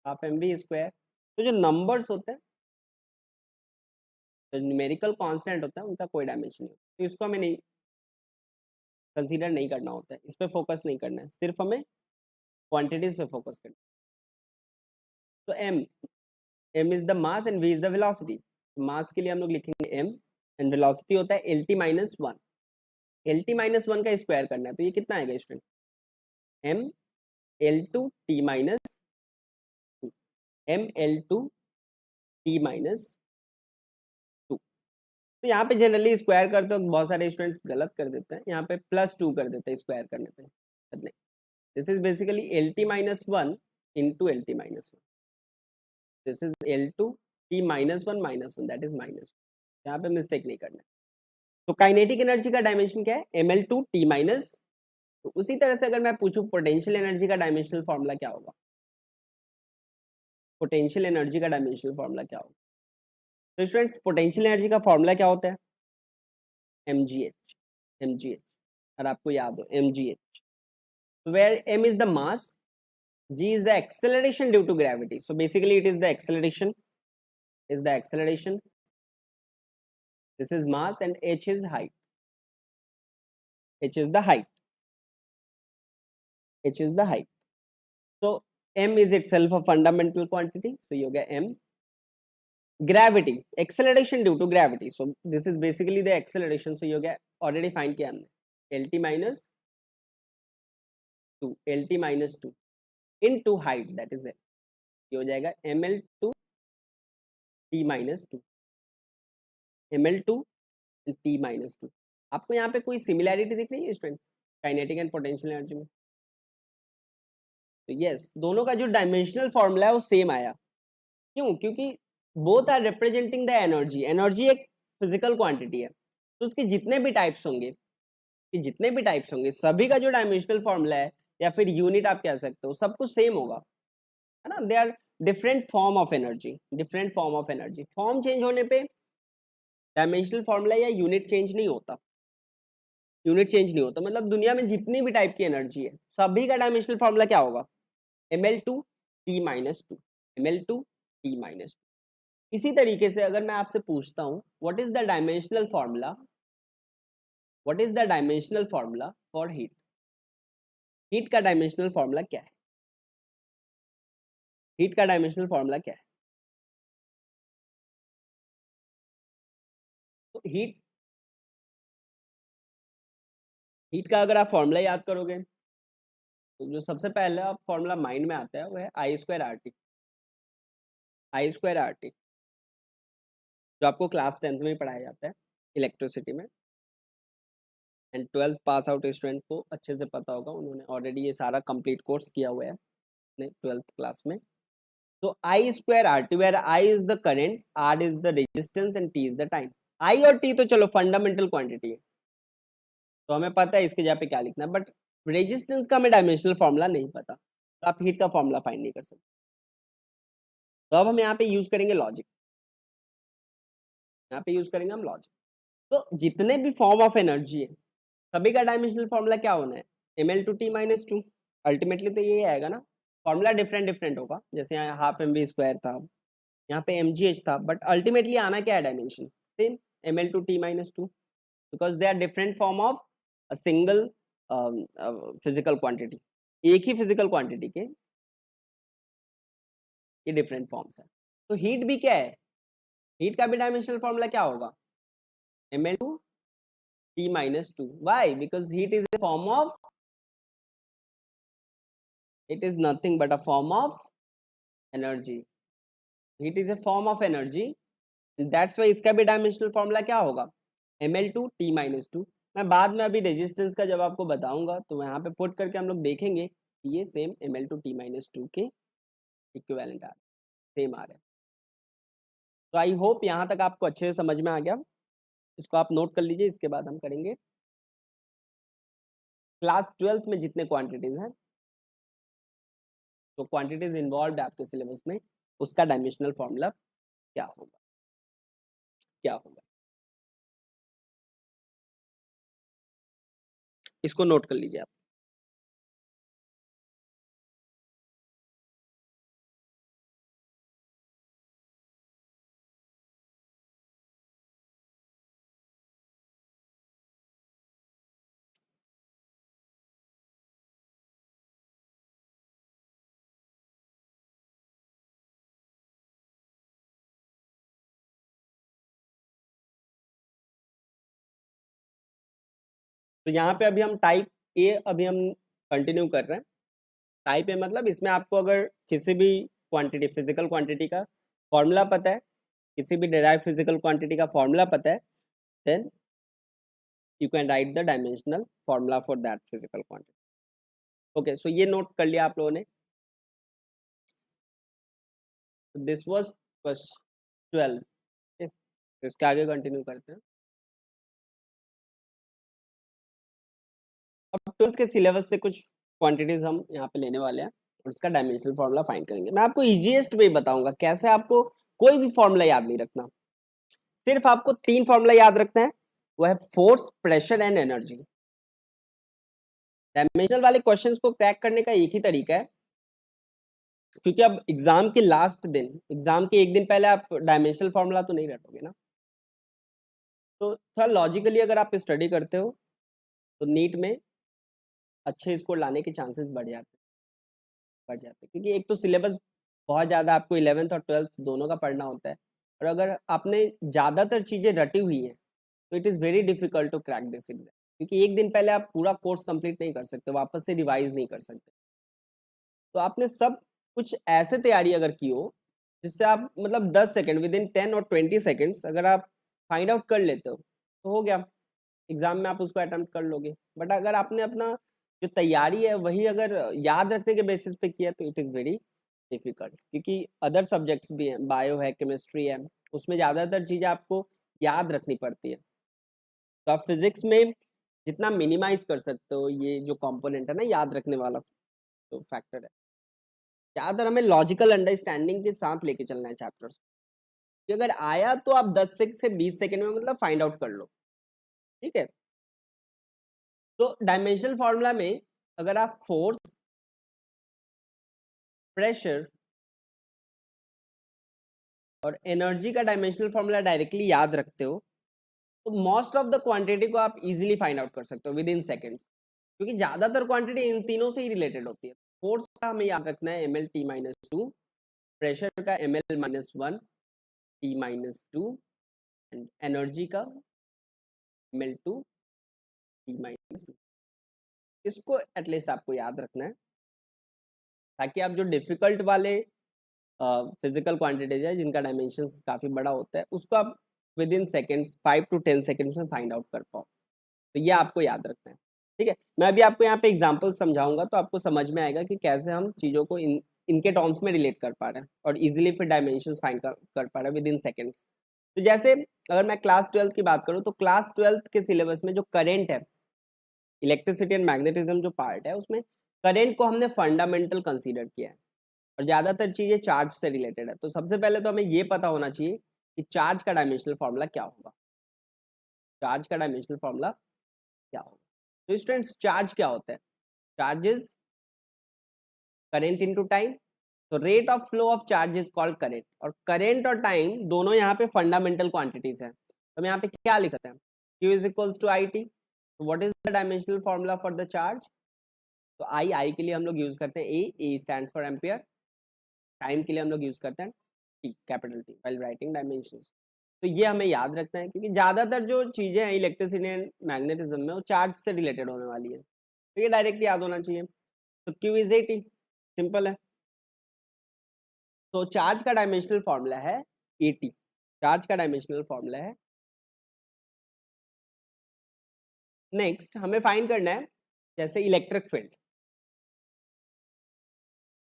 half M V square. तो जो नंबर्स होते हैं, तो न्यूमेरिकल कांस्टेंट होता है, उनका कोई डायमेंशन नहीं, तो इसको हमें नहीं कंसीडर नहीं करना होता है, इस पे फोकस नहीं करना है, सिर्फ हमें क्वांटिटीज पे फोकस करना है। तो m is the mass and v is the velocity. Mass के लिए हम लोग लिखेंगे m, एंड वेलोसिटी होता है lt-1। lt-1 का स्क्वायर करना है, तो ये कितना आएगा student? m l2t-2, m l2t-2। तो यहाँ पे जनरली स्क्वायर करते वक्त बहुत सारे स्टूडेंट्स गलत कर देते हैं, यहाँ पे +2 कर देते हैं स्क्वायर करने पे, नहीं, this is basically lt-1 into lt-1, this is l2t-1 that is minus, यहाँ पे मिस्टेक नहीं करना है। तो काइनेटिक एनर्जी का डायमेंशन क्या है? ml2t-। तो उसी तरह से अगर मैं पूछूं पोटेंशियल एनर्जी का डायमेंशनल फॉर्मूला क्या होगा? पोटेंशियल एनर्जी का डायमेंशनल फॉर्मूला क्या होगा? तो स्टूडेंट्स, पोटेंशियल एनर्जी का फॉर्मूला क्या होता है? mgh। और आपको याद हो mgh, where m is the mass, g is the acceleration due to gravity, so basically it is the acceleration, this is mass and h is height, h is the height, so m is itself a fundamental quantity, so you get m. Gravity, acceleration due to gravity, so this is basically the acceleration, so you get already find किया हमने lt-2 into height, that is it, ये हो जाएगा ml2 t-2, ml2 t-2। आपको यहाँ पे कोई similarity दिख रही है student kinetic and potential energy में? तो यस, दोनों का जो डायमेंशनल फॉर्मूला है वो सेम आया। क्यों? क्योंकि both are representing the energy. Energy एक फिजिकल क्वांटिटी है, तो उसके जितने भी टाइप्स होंगे, सभी का जो डायमेंशनल फॉर्मूला है या फिर यूनिट आप कह सकते हो, सब कुछ सेम होगा, है ना? They are different form of energy, form change होने पे डायमेंशनल फॉर्मूला या यूनिट चेंज नहीं होता, मतलब दुनिया में जितनी भी टाइप की एनर्जी है सभी का डायमेंशनल फॉर्मूला क्या होगा? ml2t-2, ml2t-2। इसी तरीके से अगर मैं आपसे पूछता हूं what is the dimensional formula for heat का डायमेंशनल फॉर्मूला क्या है? तो हीट का अगर आप फॉर्मूला याद करोगे तो जो सबसे पहला फॉर्मूला माइंड में आता है वो है I²RT, I²RT, जो आपको क्लास 10th में ही पढ़ाया जाता है इलेक्ट्रिसिटी में। And 12th pass out student को अच्छे से पता होगा, उन्होंने ऑलरेडी ये सारा कंप्लीट कोर्स किया हुआ है अपने 12th क्लास में। तो I²RT, where I is the current, R is the resistance and T is the time. I और T तो चलो फंडामेंटल क्वांटिटी है, तो हमें पता है इसके जगह पे क्या लिखना है, बट रेजिस्टेंस का हमें डायमेंशनल फॉर्मूला नहीं पता, तो आप हीट का फॉर्मूला फाइंड नहीं कर सकते। तो अब हम यहाँ पे यूज करेंगे लॉजिक, यहाँ पे यूज करेंगे हम लॉजिक। तो जितने भी फॉर्म ऑफ एनर्जी है सभी का डायमेंशनल फॉर्मूला क्या होना है, ml/t-2। अल्टीमेटली तो ये आएगा ना, फॉर्मूला डिफरेंट डिफरेंट होगा, जैसे यहाँ हाफ mv² था, यहाँ पे mgh था, बट अल्टीमेटली आना क्या है dimension same, ml/t-2, because they are different form of a single physical quantity. एक ही फिजिकल क्वांटिटी के ये डिफरेंट फॉर्म्स है। तो हीट भी क्या है, हीट का भी डायमेंशनल फॉर्मूला क्या होगा, ml/t-2। Why, because heat is a form of, it is nothing but a form of energy, heat is a form of energy, and that's why इसका भी डायमेंशनल फॉर्मूला क्या होगा, ml/t-2। मैं बाद में अभी रेजिस्टेंस का जब आपको बताऊंगा तो यहाँ पे पुट करके हम लोग देखेंगे कि ये सेम ml/t-2 के इक्विवेलेंट आ रहे, सेम आ रहे हैं। तो आई होप यहाँ तक आपको अच्छे से समझ में आ गया, इसको आप नोट कर लीजिए। इसके बाद हम करेंगे क्लास 12th में जितने क्वांटिटीज हैं, तो क्वांटिटीज इन्वॉल्व आपके सिलेबस में, उसका डायमेंशनल फॉर्मूला क्या होगा, क्या होगा, इसको नोट कर लीजिए आप। तो यहाँ पे अभी हम टाइप ए अभी हम कंटिन्यू कर रहे हैं। टाइप ए मतलब इसमें आपको अगर किसी भी क्वांटिटी, फिजिकल क्वांटिटी का फॉर्मूला पता है, किसी भी डिराइव फिजिकल क्वांटिटी का फॉर्मूला पता है, then you can write the dimensional formula for that physical quantity. Okay, so ये नोट कर लिया आप लोगों ने। This was question 12। इसके आगे कंटिन्यू करते हैं। अब 12th के सिलेबस से कुछ क्वांटिटीज हम यहाँ पे लेने वाले हैं और उसका डायमेंशनल फॉर्मूला फाइंड करेंगे। मैं आपको इजीएस्ट वे बताऊंगा कैसे आपको कोई भी फॉर्मूला याद नहीं रखना, सिर्फ आपको 3 फॉर्मूला याद रखना है, वो है force, pressure and energy. Dimensional वाले क्वेश्चंस को क्रैक करने का एक ही तरीका है, क्योंकि अब एग्जाम के लास्ट दिन, एग्जाम के एक दिन पहले आप डायमेंशनल फॉर्मूला तो नहीं रटोगे ना, तो थोड़ा लॉजिकली अगर आप स्टडी करते हो तो नीट में अच्छे स्कोर लाने के चांसेस बढ़ जाते हैं, क्योंकि एक तो सिलेबस बहुत ज़्यादा आपको 11th और 12th दोनों का पढ़ना होता है, और अगर आपने ज़्यादातर चीज़ें रटी हुई हैं तो it is very difficult to crack this exam, क्योंकि एक दिन पहले आप पूरा कोर्स कंप्लीट नहीं कर सकते, वापस से रिवाइज नहीं कर सकते। तो आपने सब कुछ ऐसे तैयारी अगर की हो जिससे आप मतलब 10 सेकेंड, विद इन 10 और 20 सेकेंड्स अगर आप फाइंड आउट कर लेते हो तो हो गया, एग्जाम में आप उसको अटेम्प्ट कर लोगे। बट अगर आपने अपना जो तैयारी है वही अगर याद रखने के बेसिस पे किया तो इट इज़ वेरी डिफिकल्ट, क्योंकि अदर सब्जेक्ट्स भी हैं, बायो है, केमिस्ट्री है, उसमें ज़्यादातर चीज़ें आपको याद रखनी पड़ती है। तो आप फिजिक्स में जितना मिनिमाइज कर सकते हो ये जो कंपोनेंट है ना याद रखने वाला जो फैक्टर है, ज़्यादातर हमें लॉजिकल अंडरस्टैंडिंग के साथ लेके चलना है चैप्टर्स, कि अगर आया तो आप 10 से 20 सेकेंड में मतलब फाइंड आउट कर लो, ठीक है। तो डायमेंशनल फॉर्मूला में अगर आप फोर्स, प्रेशर और एनर्जी का डायमेंशनल फॉर्मूला डायरेक्टली याद रखते हो तो मोस्ट ऑफ द क्वांटिटी को आप इजीली फाइंड आउट कर सकते हो विद इन सेकेंड्स, क्योंकि ज्यादातर क्वांटिटी इन तीनों से ही रिलेटेड होती है। फोर्स का हमें याद रखना है ml/t-2, प्रेशर का ml-1 t-2 एंड एनर्जी का ml2 t माइनस, इसको एटलीस्ट आपको याद रखना है ताकि आप जो डिफिकल्ट वाले फिजिकल क्वांटिटीज है जिनका डायमेंशंस काफी बड़ा होता है उसको आप with in seconds 5 to 10 seconds में फाइंड आउट कर पाओ। तो ये आपको याद रखना है, ठीक है। मैं अभी आपको यहाँ पे एग्जांपल समझाऊंगा तो आपको समझ में आएगा कि कैसे हम चीजों को इनके टर्म्स में रिलेट कर पा रहे हैं और इजीली फिर डायमेंशंस फाइंड कर पा रहे हैं विद इन सेकेंड्स। तो जैसे अगर मैं क्लास 12 की बात करूँ तो क्लास 12 के सिलेबस में जो करेंट है, इलेक्ट्रिसिटी एंड मैग्नेटिज्म जो पार्ट है उसमें करेंट को हमने फंडामेंटल कंसीडर किया है और ज्यादातर चीजें चार्ज से रिलेटेड है। तो सबसे पहले तो हमें ये पता होना चाहिए कि चार्ज का डायमेंशनल फॉर्मूला क्या होगा। चार्ज का डायमेंशनल फॉर्मूला क्या होगा? तो स्टूडेंट्स चार्ज क्या होता है? Charge is current into time. तो rate of flow of charge is called current, और करेंट और टाइम दोनों यहाँ पे फंडामेंटल क्वांटिटीज है। तो हम यहाँ पे क्या लिख सकते हैं? Q is equals to I T. What is the dimensional formula for the charge? तो आई के लिए हम लोग यूज करते हैं A stands for ampere. Time के लिए हम लोग यूज करते हैं T, capital T, while writing dimensions. तो ये हमें याद रखना है क्योंकि ज्यादातर जो चीजें हैं इलेक्ट्रिसिटी एंड मैग्नेटिज्म में वो चार्ज से रिलेटेड होने वाली है, तो ये डायरेक्ट याद होना चाहिए। तो Q is A T, simple है। तो चार्ज का डायमेंशनल फॉर्मूला है एटी। चार्ज का डायमेंशनल फॉर्मूला है। नेक्स्ट हमें फाइंड करना है जैसे इलेक्ट्रिक फील्ड।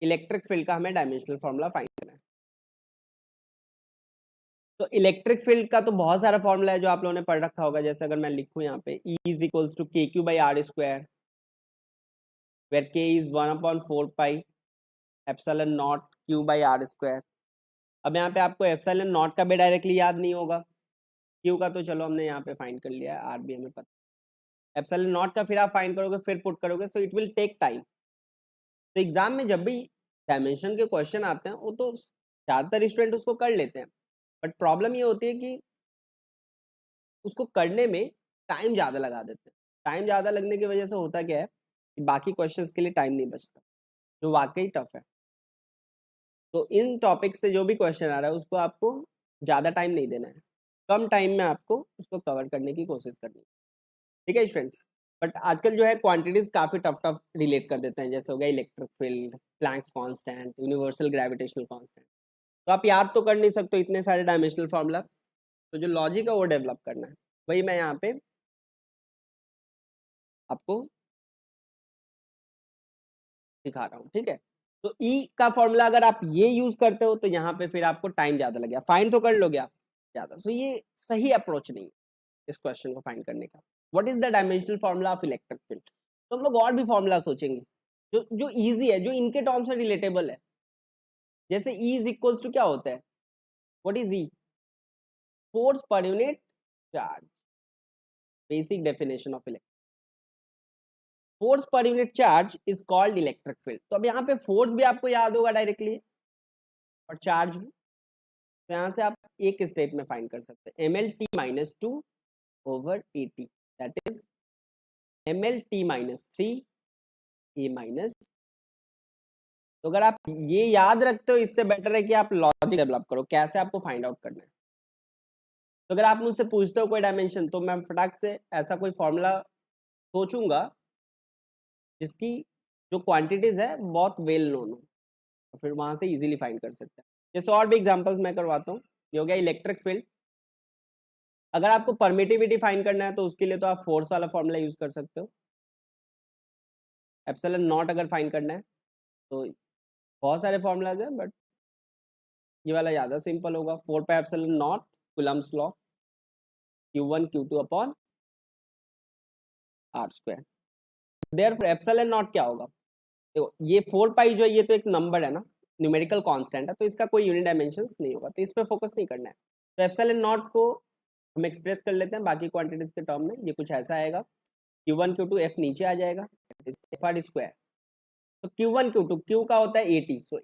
इलेक्ट्रिक फील्ड का हमें डायमेंशनल फॉर्मूला फाइंड करना है। तो इलेक्ट्रिक फील्ड का तो बहुत सारा फॉर्मूला है जो आप लोगों ने पढ़ रखा होगा। जैसे अगर मैं लिखूं यहाँ पे E is equals to K Q by R square, where K is 1/4 pi epsilon naught Q by R square. अब यहाँ पे आपको एप्सिलॉन नॉट का भी डायरेक्टली याद नहीं होगा, क्यू का तो चलो हमने यहाँ पे फाइंड कर लिया है, आर भी हमें पता। एप्सिलॉन नॉट का फिर आप फाइंड करोगे फिर पुट करोगे, so it will take time. तो एग्जाम में जब भी डायमेंशन के क्वेश्चन आते हैं वो तो ज्यादातर स्टूडेंट उसको कर लेते हैं, बट प्रॉब्लम ये होती है कि उसको करने में टाइम ज़्यादा लगा देते हैं। टाइम ज़्यादा लगने की वजह से होता क्या है कि बाकी क्वेश्चंस के लिए टाइम नहीं बचता, जो वाकई टफ है। तो इन टॉपिक से जो भी क्वेश्चन आ रहा है उसको आपको ज़्यादा टाइम नहीं देना है, कम टाइम में आपको उसको कवर करने की कोशिश करनी है, ठीक है स्टूडेंट्स। बट आजकल जो है क्वांटिटीज काफ़ी टफ टफ रिलेट कर देते हैं, जैसे हो गया electric field, Planck's constant, universal gravitational constant. तो आप याद तो कर नहीं सकते इतने सारे डायमेंशनल फॉर्मूला, तो जो लॉजिक है वो डेवलप करना है, वही मैं यहाँ पे आपको दिखा रहा हूँ, ठीक है। तो E का फॉर्मूला अगर आप ये यूज करते हो तो यहाँ पे फिर आपको टाइम ज्यादा लगेगा, फाइंड तो कर लोगे आप ज्यादा। तो ये सही अप्रोच नहीं है इस क्वेश्चन को फाइंड करने का। What is the dimensional formula of electric field? तो हम लोग और भी फॉर्मूला सोचेंगे जो जो इजी है, जो इनके टर्म से रिलेटेबल है। जैसे E इज इक्वल्स टू क्या होता है? What is E? Force per unit charge, basic definition of electric. Force per unit charge is called electric field. तो अब यहाँ पे फोर्स भी आपको याद होगा डायरेक्टली और चार्ज भी। तो यहाँ से आप एक स्टेप में फाइंड कर सकते हैं, M L T minus two over A T, that is M L T minus three A minus. तो अगर आप ये याद रखते हो इससे बेटर है कि आप लॉजिक डेवलप करो कैसे आपको फाइंड आउट करना है। तो अगर आप मुझसे पूछते हो कोई डायमेंशन तो मैं फटाक से ऐसा कोई फॉर्मूला सोचूंगा जिसकी जो क्वांटिटीज है बहुत वेल नोन हो, तो फिर वहां से इजीली फाइंड कर सकते हैं। जैसे और भी एग्जांपल्स मैं करवाता हूँ। ये हो गया इलेक्ट्रिक फील्ड। अगर आपको परमिटिविटी फाइंड करना है तो उसके लिए तो आप फोर्स वाला फॉर्मूला यूज कर सकते हो। एप्सिलॉन नॉट अगर फाइंड करना है तो बहुत सारे फॉर्मूलाज हैं, बट ये वाला ज़्यादा सिंपल होगा, 4 pi epsilon naught Coulomb's law Q1 Q2 upon R square. Therefore epsilon naught क्या होगा? देखो ये 4 पाई जो है ये तो एक नंबर है ना, न्यूमेरिकल कांस्टेंट है, तो इसका कोई यूनिट डायमेंशंस नहीं होगा, तो इस पे फोकस नहीं करना है। तो एप्सिलॉन नॉट को हम एक्सप्रेस कर लेते हैं बाकी क्वांटिटीज के टर्म में। ये कुछ ऐसा आएगा, Q1 Q2 F नीचे आ जाएगा, एफ आर स्क्वायर। तो Q1 Q2 Q का होता है 80, सो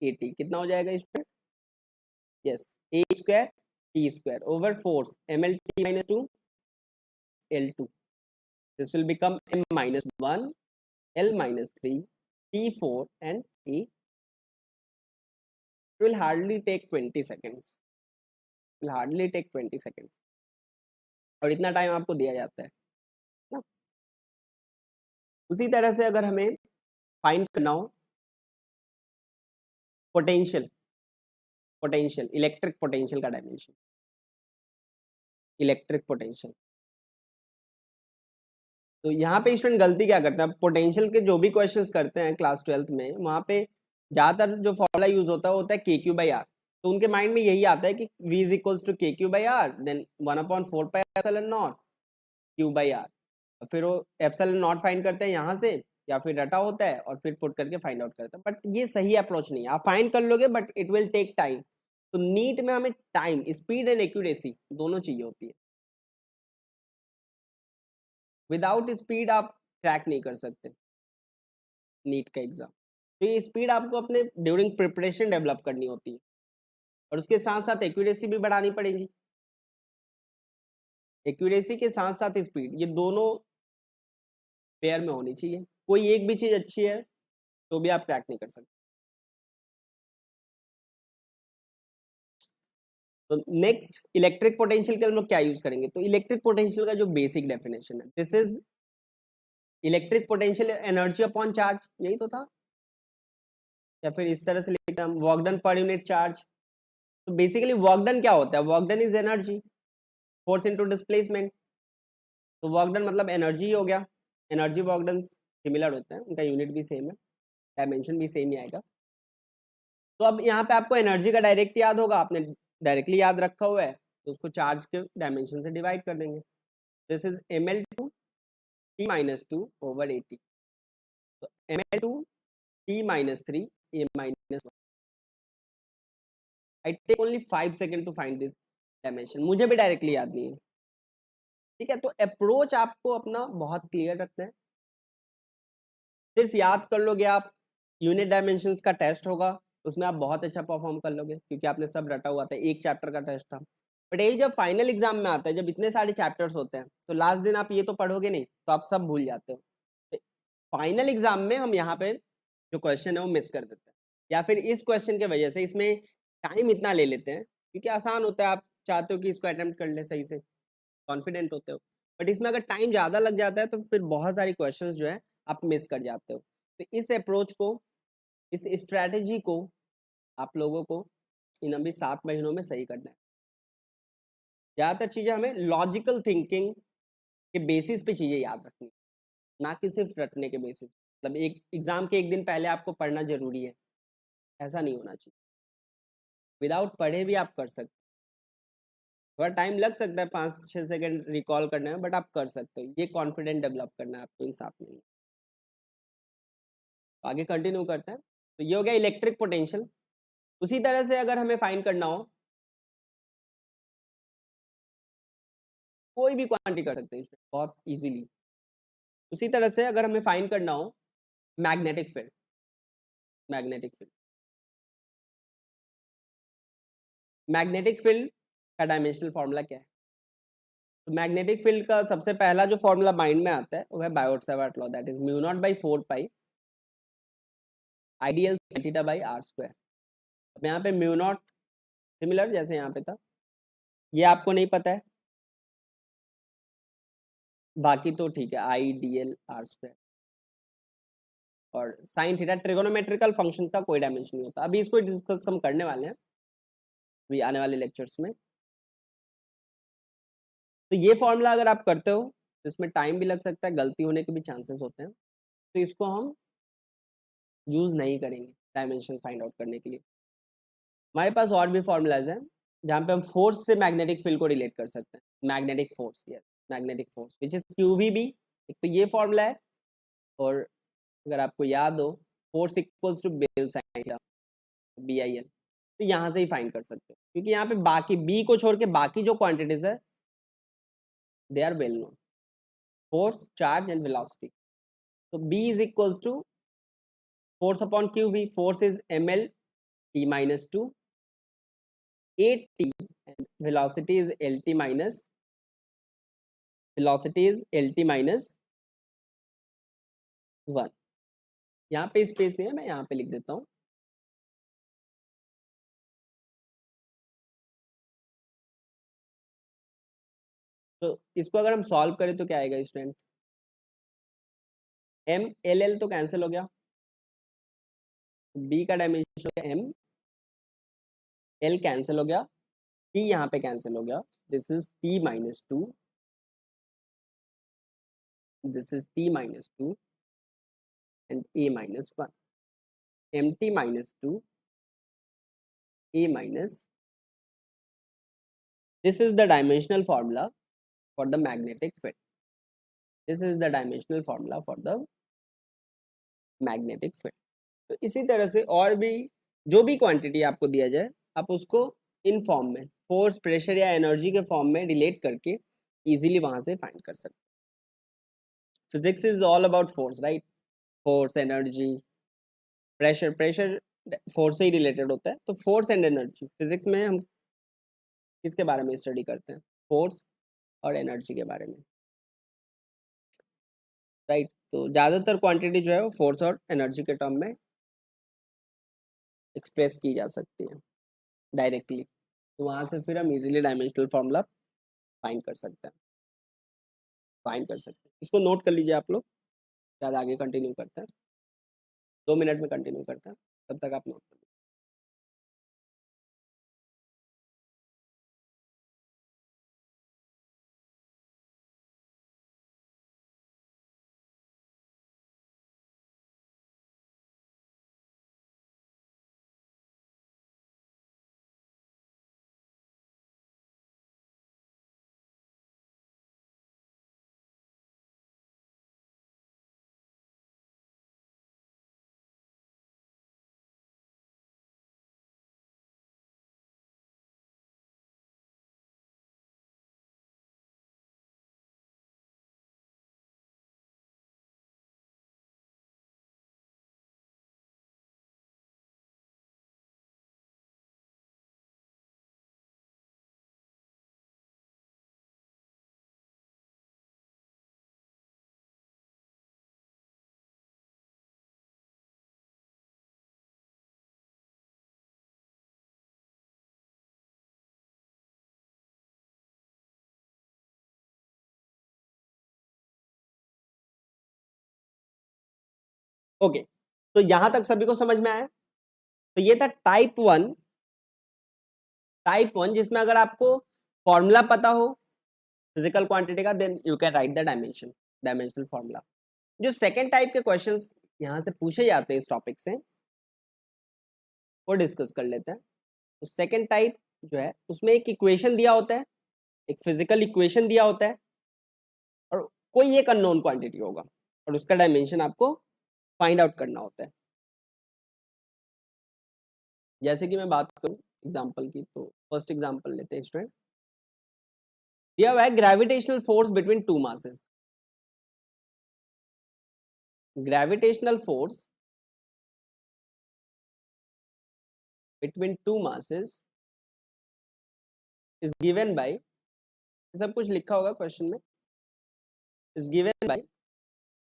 80 कितना हो जाएगा इस पे? Yes, A square T square over force M L T minus two L two. This will become m minus 1 L minus 3 T4 and A. It will hardly take 20 seconds. It will hardly take 20 seconds. और इतना time आपको दिया जाता है ना। उसी तरह से अगर हमें फाइंड करना हो पोटेंशियल, इलेक्ट्रिक पोटेंशियल का डायमेंशन, इलेक्ट्रिक पोटेंशियल, तो यहाँ पे स्टूडेंट गलती क्या करते हैं, पोटेंशियल के जो भी क्वेश्चंस करते हैं क्लास 12th में, वहाँ पे ज्यादातर जो फॉर्मूला यूज होता है के क्यू बाई आर। तो उनके माइंड में यही आता है कि v is equals to K Q by R, then 1/4 pi epsilon naught Q by R. फिर वो एप्सिलॉन नॉट फाइंड करते हैं यहाँ से, या फिर रटा होता है और फिर पुट करके फाइंड आउट करते हैं। बट ये सही अप्रोच नहीं है, आप फाइंड कर लोगे but it will take time. तो नीट में हमें टाइम, स्पीड एंड एक्यूरेसी दोनों चाहिए होती है। विदाउट स्पीड आप क्रैक नहीं कर सकते नीट का एग्जाम। तो ये स्पीड आपको अपने ड्यूरिंग प्रिपरेशन डेवलप करनी होती है, और उसके साथ साथ एक्यूरेसी भी बढ़ानी पड़ेगी। एक्यूरेसी के साथ साथ स्पीड, ये दोनों पेयर में होनी चाहिए। कोई एक भी चीज अच्छी है तो भी आप क्रैक नहीं कर सकते। तो नेक्स्ट इलेक्ट्रिक पोटेंशियल के हम लोग क्या यूज करेंगे, तो इलेक्ट्रिक पोटेंशियल का जो बेसिक डेफिनेशन है, this is electric potential energy upon charge, यही तो था। या फिर इस तरह से लिखते हैं हम work done per unit charge. तो बेसिकली वर्क डन क्या होता है, work done is energy, force into displacement. तो वर्क डन मतलब एनर्जी हो गया, एनर्जी वर्क डन सिमिलर होता है, उनका यूनिट भी सेम है, डायमेंशन भी सेम ही आएगा। तो अब यहाँ पे आपको एनर्जी का डायरेक्ट याद होगा, आपने डायरेक्टली याद रखा हुआ है, तो उसको चार्ज के डायमेंशन से डिवाइड कर देंगे। This is ml2 t-2/80। तो ml2 t-3 a-1। I take only 5 second to find this dimension, मुझे भी डायरेक्टली याद नहीं है, ठीक है। तो अप्रोच आपको अपना बहुत क्लियर रखना है। सिर्फ याद कर लोगे आप, यूनिट डायमेंशंस का टेस्ट होगा, उसमें आप बहुत अच्छा परफॉर्म कर लोगे क्योंकि आपने सब रटा हुआ था, एक चैप्टर का टेस्ट था। बट यही जब फाइनल एग्जाम में आता है, जब इतने सारे चैप्टर्स होते हैं, तो लास्ट दिन आप ये तो पढ़ोगे नहीं, तो आप सब भूल जाते हो। फाइनल एग्जाम में हम यहाँ पे जो क्वेश्चन है वो मिस कर देते हैं, या फिर इस क्वेश्चन के वजह से इसमें टाइम इतना ले लेते हैं क्योंकि आसान होता है, आप चाहते हो कि इसको अटेम्प्ट कर ले सही से, कॉन्फिडेंट होते हो। बट इसमें अगर टाइम ज़्यादा लग जाता है तो फिर बहुत सारी क्वेश्चंस जो है आप मिस कर जाते हो। तो इस अप्रोच को, इस स्ट्रैटेजी को आप लोगों को इन अभी 7 महीनों में सही करना है। ज़्यादातर चीज़ें हमें लॉजिकल थिंकिंग के बेसिस पे चीज़ें याद रखनी, ना कि सिर्फ रटने के बेसिस। मतलब एक एग्जाम के एक दिन पहले आपको पढ़ना जरूरी है, ऐसा नहीं होना चाहिए। विदाउट पढ़े भी आप कर सकते, थोड़ा टाइम लग सकता है 5-6 सेकंड रिकॉल करने में, बट आप कर सकते हो। ये कॉन्फिडेंट डेवलप करना है आपको इन 7 महीनों। आगे कंटिन्यू करते हैं। तो ये हो गया इलेक्ट्रिक पोटेंशियल। उसी तरह से अगर हमें फाइंड करना हो, कोई भी क्वांटिटी कर सकते हैं इसमें बहुत इजीली। उसी तरह से अगर हमें फाइंड करना हो magnetic field, magnetic field, magnetic field का डायमेंशनल फॉर्मूला क्या है, तो मैग्नेटिक फील्ड का सबसे पहला जो फॉर्मूला माइंड में आता है वो है Biot Savart law, that is μ0/4 pi ideal theta by R square. अब यहाँ पे μ0 सिमिलर जैसे यहाँ पे था, ये आपको नहीं पता है, बाकी तो ठीक है, आइडियल आर स्क्वायर। और साइन थीटा ट्रिगोनोमेट्रिकल फंक्शन का कोई डायमेंशन नहीं होता। अभी इसको डिस्कस हम करने वाले हैं अभी आने वाले लेक्चर्स में। तो ये फॉर्मूला अगर आप करते हो तो इसमें टाइम भी लग सकता है, गलती होने के भी चांसेस होते हैं, तो इसको हम यूज नहीं करेंगे डायमेंशन फाइंड आउट करने के लिए। हमारे पास और भी फॉर्मूलाज हैं जहाँ पे हम फोर्स से मैग्नेटिक फील्ड को रिलेट कर सकते हैं। Magnetic force, yes, magnetic force which is QVB। एक तो ये फॉर्मूला है, और अगर आपको याद हो force equals to BIL sine theta BIL, तो यहाँ से ही फाइंड कर सकते हो क्योंकि यहाँ पे बाकी B को छोड़ के बाकी जो क्वांटिटीज है they are well known, force, charge and velocity. तो B is equals to force upon QV, force is ml t-2 8t and velocity is LT minus, velocity is LT minus 1। यहाँ पे space नहीं है, मैं यहाँ पे लिख देता हूँ। तो इसको अगर हम सॉल्व करें तो क्या आएगा स्टूडेंट, एम एल एल तो कैंसिल हो गया, बी का डायमेंशन हो गया एम, एल कैंसिल हो गया, टी यहाँ पे कैंसिल हो गया, this is T minus two, this is T minus two and A minus one, M T minus two A minus, this is the dimensional formula for the magnetic field, this is the dimensional formula for the magnetic field। तो इसी तरह से और भी जो भी quantity आपको दिया जाए आप उसको इन फॉर्म में फोर्स, प्रेशर या एनर्जी के फॉर्म में रिलेट करके इजीली वहां से फाइंड कर सकते। Physics is all about force, right, force, energy, pressure, pressure force से ही रिलेटेड होता है। तो फोर्स एंड एनर्जी फिजिक्स में हम किसके बारे में स्टडी करते हैं, फोर्स और एनर्जी के बारे में, राइट। तो ज़्यादातर क्वांटिटी जो है वो फोर्स और एनर्जी के टर्म में एक्सप्रेस की जा सकती है डायरेक्टली। तो वहाँ से फिर हम इजीली डायमेंशनल फॉर्मूला फाइंड कर सकते हैं, इसको नोट कर लीजिए आप लोग, शायद आगे कंटिन्यू करते हैं, 2 मिनट में कंटिन्यू करते हैं, तब तक आप नोट कर लीजिए। ओके, तो यहाँ तक सभी को समझ में आया। तो ये था टाइप वन जिसमें अगर आपको फॉर्मूला पता हो फिजिकल क्वांटिटी का, then you can write the dimensional formula. जो सेकेंड टाइप के क्वेश्चंस यहाँ से पूछे जाते हैं इस टॉपिक से, वो डिस्कस कर लेते हैं। तो सेकेंड टाइप जो है उसमें एक इक्वेशन दिया होता है, एक फिजिकल इक्वेशन दिया होता है, और कोई एक अननोन क्वांटिटी होगा और उसका डायमेंशन आपको फाइंड आउट करना होता है। जैसे कि मैं बात करूं एग्जांपल की, तो फर्स्ट एग्जांपल लेते हैं स्टूडेंट। दिया हुआ है gravitational force between two masses, gravitational force between two masses is given by, सब कुछ लिखा होगा क्वेश्चन में, is given by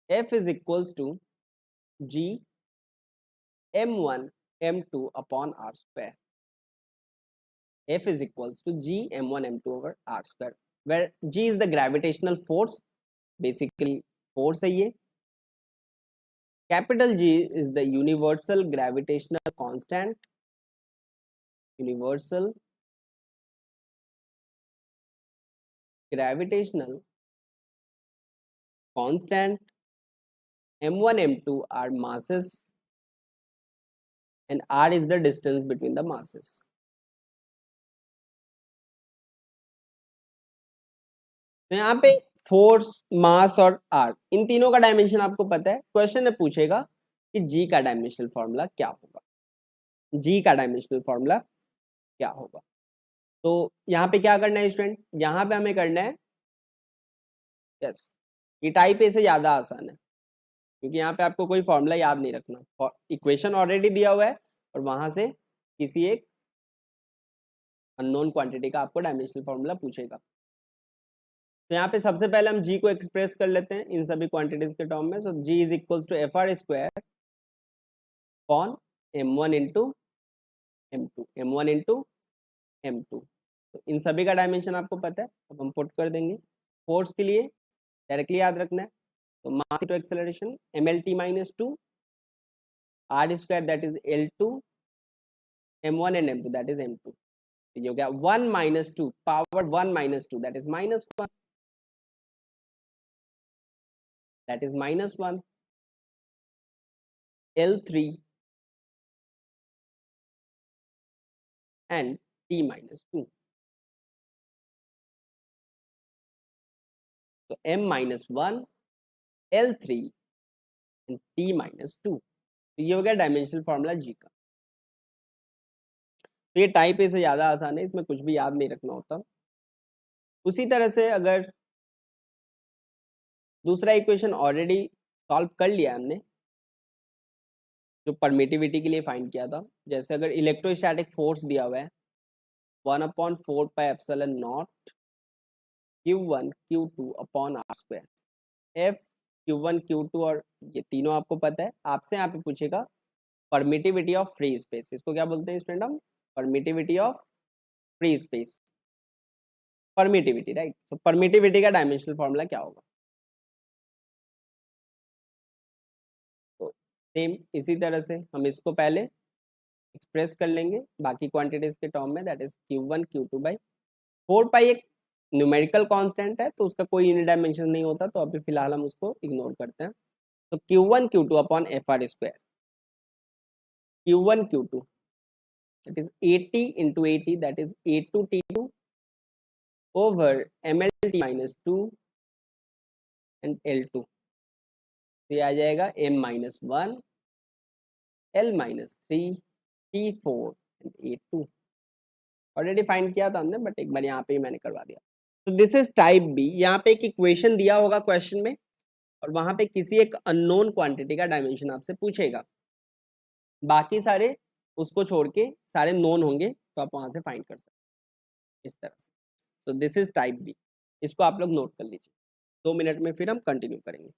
F is equals to G m1 m2 upon r square, F is equals to G m1 m2 over r square, where G is the gravitational force, basically force है ये, capital G is the universal gravitational constant, universal gravitational constant, m1 m2 are masses and r is the distance between the masses। तो यहाँ पे force, मास और are, इन तीनों का dimension आपको पता है। क्वेश्चन में पूछेगा कि जी का डायमेंशनल फॉर्मूला क्या होगा, जी का डायमेंशनल फॉर्मूला क्या होगा। तो यहाँ पे क्या करना है स्टूडेंट, यहाँ पे हमें करना है, यस, ये टाइप ए से ज्यादा आसान है क्योंकि यहाँ पे आपको कोई फॉर्मूला याद नहीं रखना, इक्वेशन ऑलरेडी दिया हुआ है और वहां से किसी एक अननोन क्वांटिटी का आपको डायमेंशनल फॉर्मूला पूछेगा। तो यहाँ पे सबसे पहले हम जी को एक्सप्रेस कर लेते हैं इन सभी क्वांटिटीज के टर्म में। So G is equals to F R square upon m1 into m2, m1 into m2। तो इन सभी का डायमेंशन आपको पता है, अब हम पुट कर देंगे फोर्स के लिए डायरेक्टली याद रखना है, तो mass into acceleration mlt minus 2 r square that is L2 m1 and m2 that is m2। ये हो गया 1 minus 2 power 1 minus 2 that is minus 1, that is minus 1 L3 and t minus 2, so m minus 1 L3 and t minus 2। तो ये हो गया dimensional formula जी का। तो ये टाइप ए से ज़्यादा आसान है, इसमें कुछ भी याद नहीं रखना होता। उसी तरह से अगर दूसरा इक्वेशन ऑलरेडी सॉल्व कर लिया हमने, जो परमिटिविटी के लिए फाइंड किया था, जैसे अगर इलेक्ट्रोस्टैटिक फोर्स दिया हुआ है 1/4 pi epsilon naught Q1 Q2 upon R square, F Q1 Q2 और ये तीनों आपको पता है। आपसे यहाँ पे पूछेगा परमिटिविटी ऑफ फ्री स्पेस, इसको क्या बोलते हैं स्टूडेंट हम? Permittivity of free space, permittivity, right. तो परमिटिविटी का डायमेंशनल फॉर्मूला क्या होगा? तो सेम इसी तरह से हम इसको पहले एक्सप्रेस कर लेंगे बाकी क्वांटिटीज के टर्म में, that is Q1 Q2 by 4 पाई। एक न्यूमेरिकल कांस्टेंट है तो उसका कोई यूनिट डायमेंशन नहीं होता, तो अभी फिलहाल हम उसको इग्नोर करते हैं। तो Q1 Q2 upon F R square, Q1 Q2 that is 80 into 80 that is A2 T2 over MLT minus 2 and L2। तो ये आ जाएगा M minus 1 L minus 3 T4 and A2। Already find किया था हमने, बट एक बार यहाँ पे ही मैंने करवा दिया। तो दिस इज टाइप बी। यहाँ पे एक इक्वेशन दिया होगा क्वेश्चन में और वहां पे किसी एक अननोन क्वांटिटी का डायमेंशन आपसे पूछेगा, बाकी सारे उसको छोड़ के सारे नोन होंगे, तो आप वहां से फाइंड कर सकते हैं इस तरह से। तो दिस इज टाइप बी, इसको आप लोग नोट कर लीजिए। 2 मिनट में फिर हम कंटिन्यू करेंगे।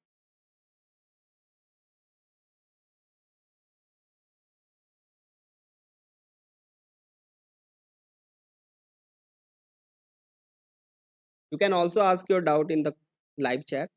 You can also ask your doubt in the live chat.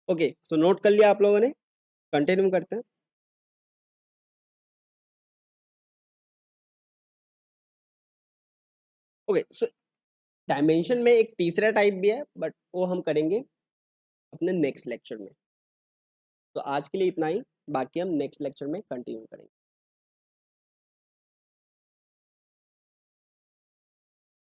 Okay, तो नोट कर लिया आप लोगों ने, कंटिन्यू करते हैं। ओके, सो डायमेंशन में एक तीसरा टाइप भी है, बट वो हम करेंगे अपने नेक्स्ट लेक्चर में। तो आज के लिए इतना ही, बाकी हम नेक्स्ट लेक्चर में कंटिन्यू करेंगे।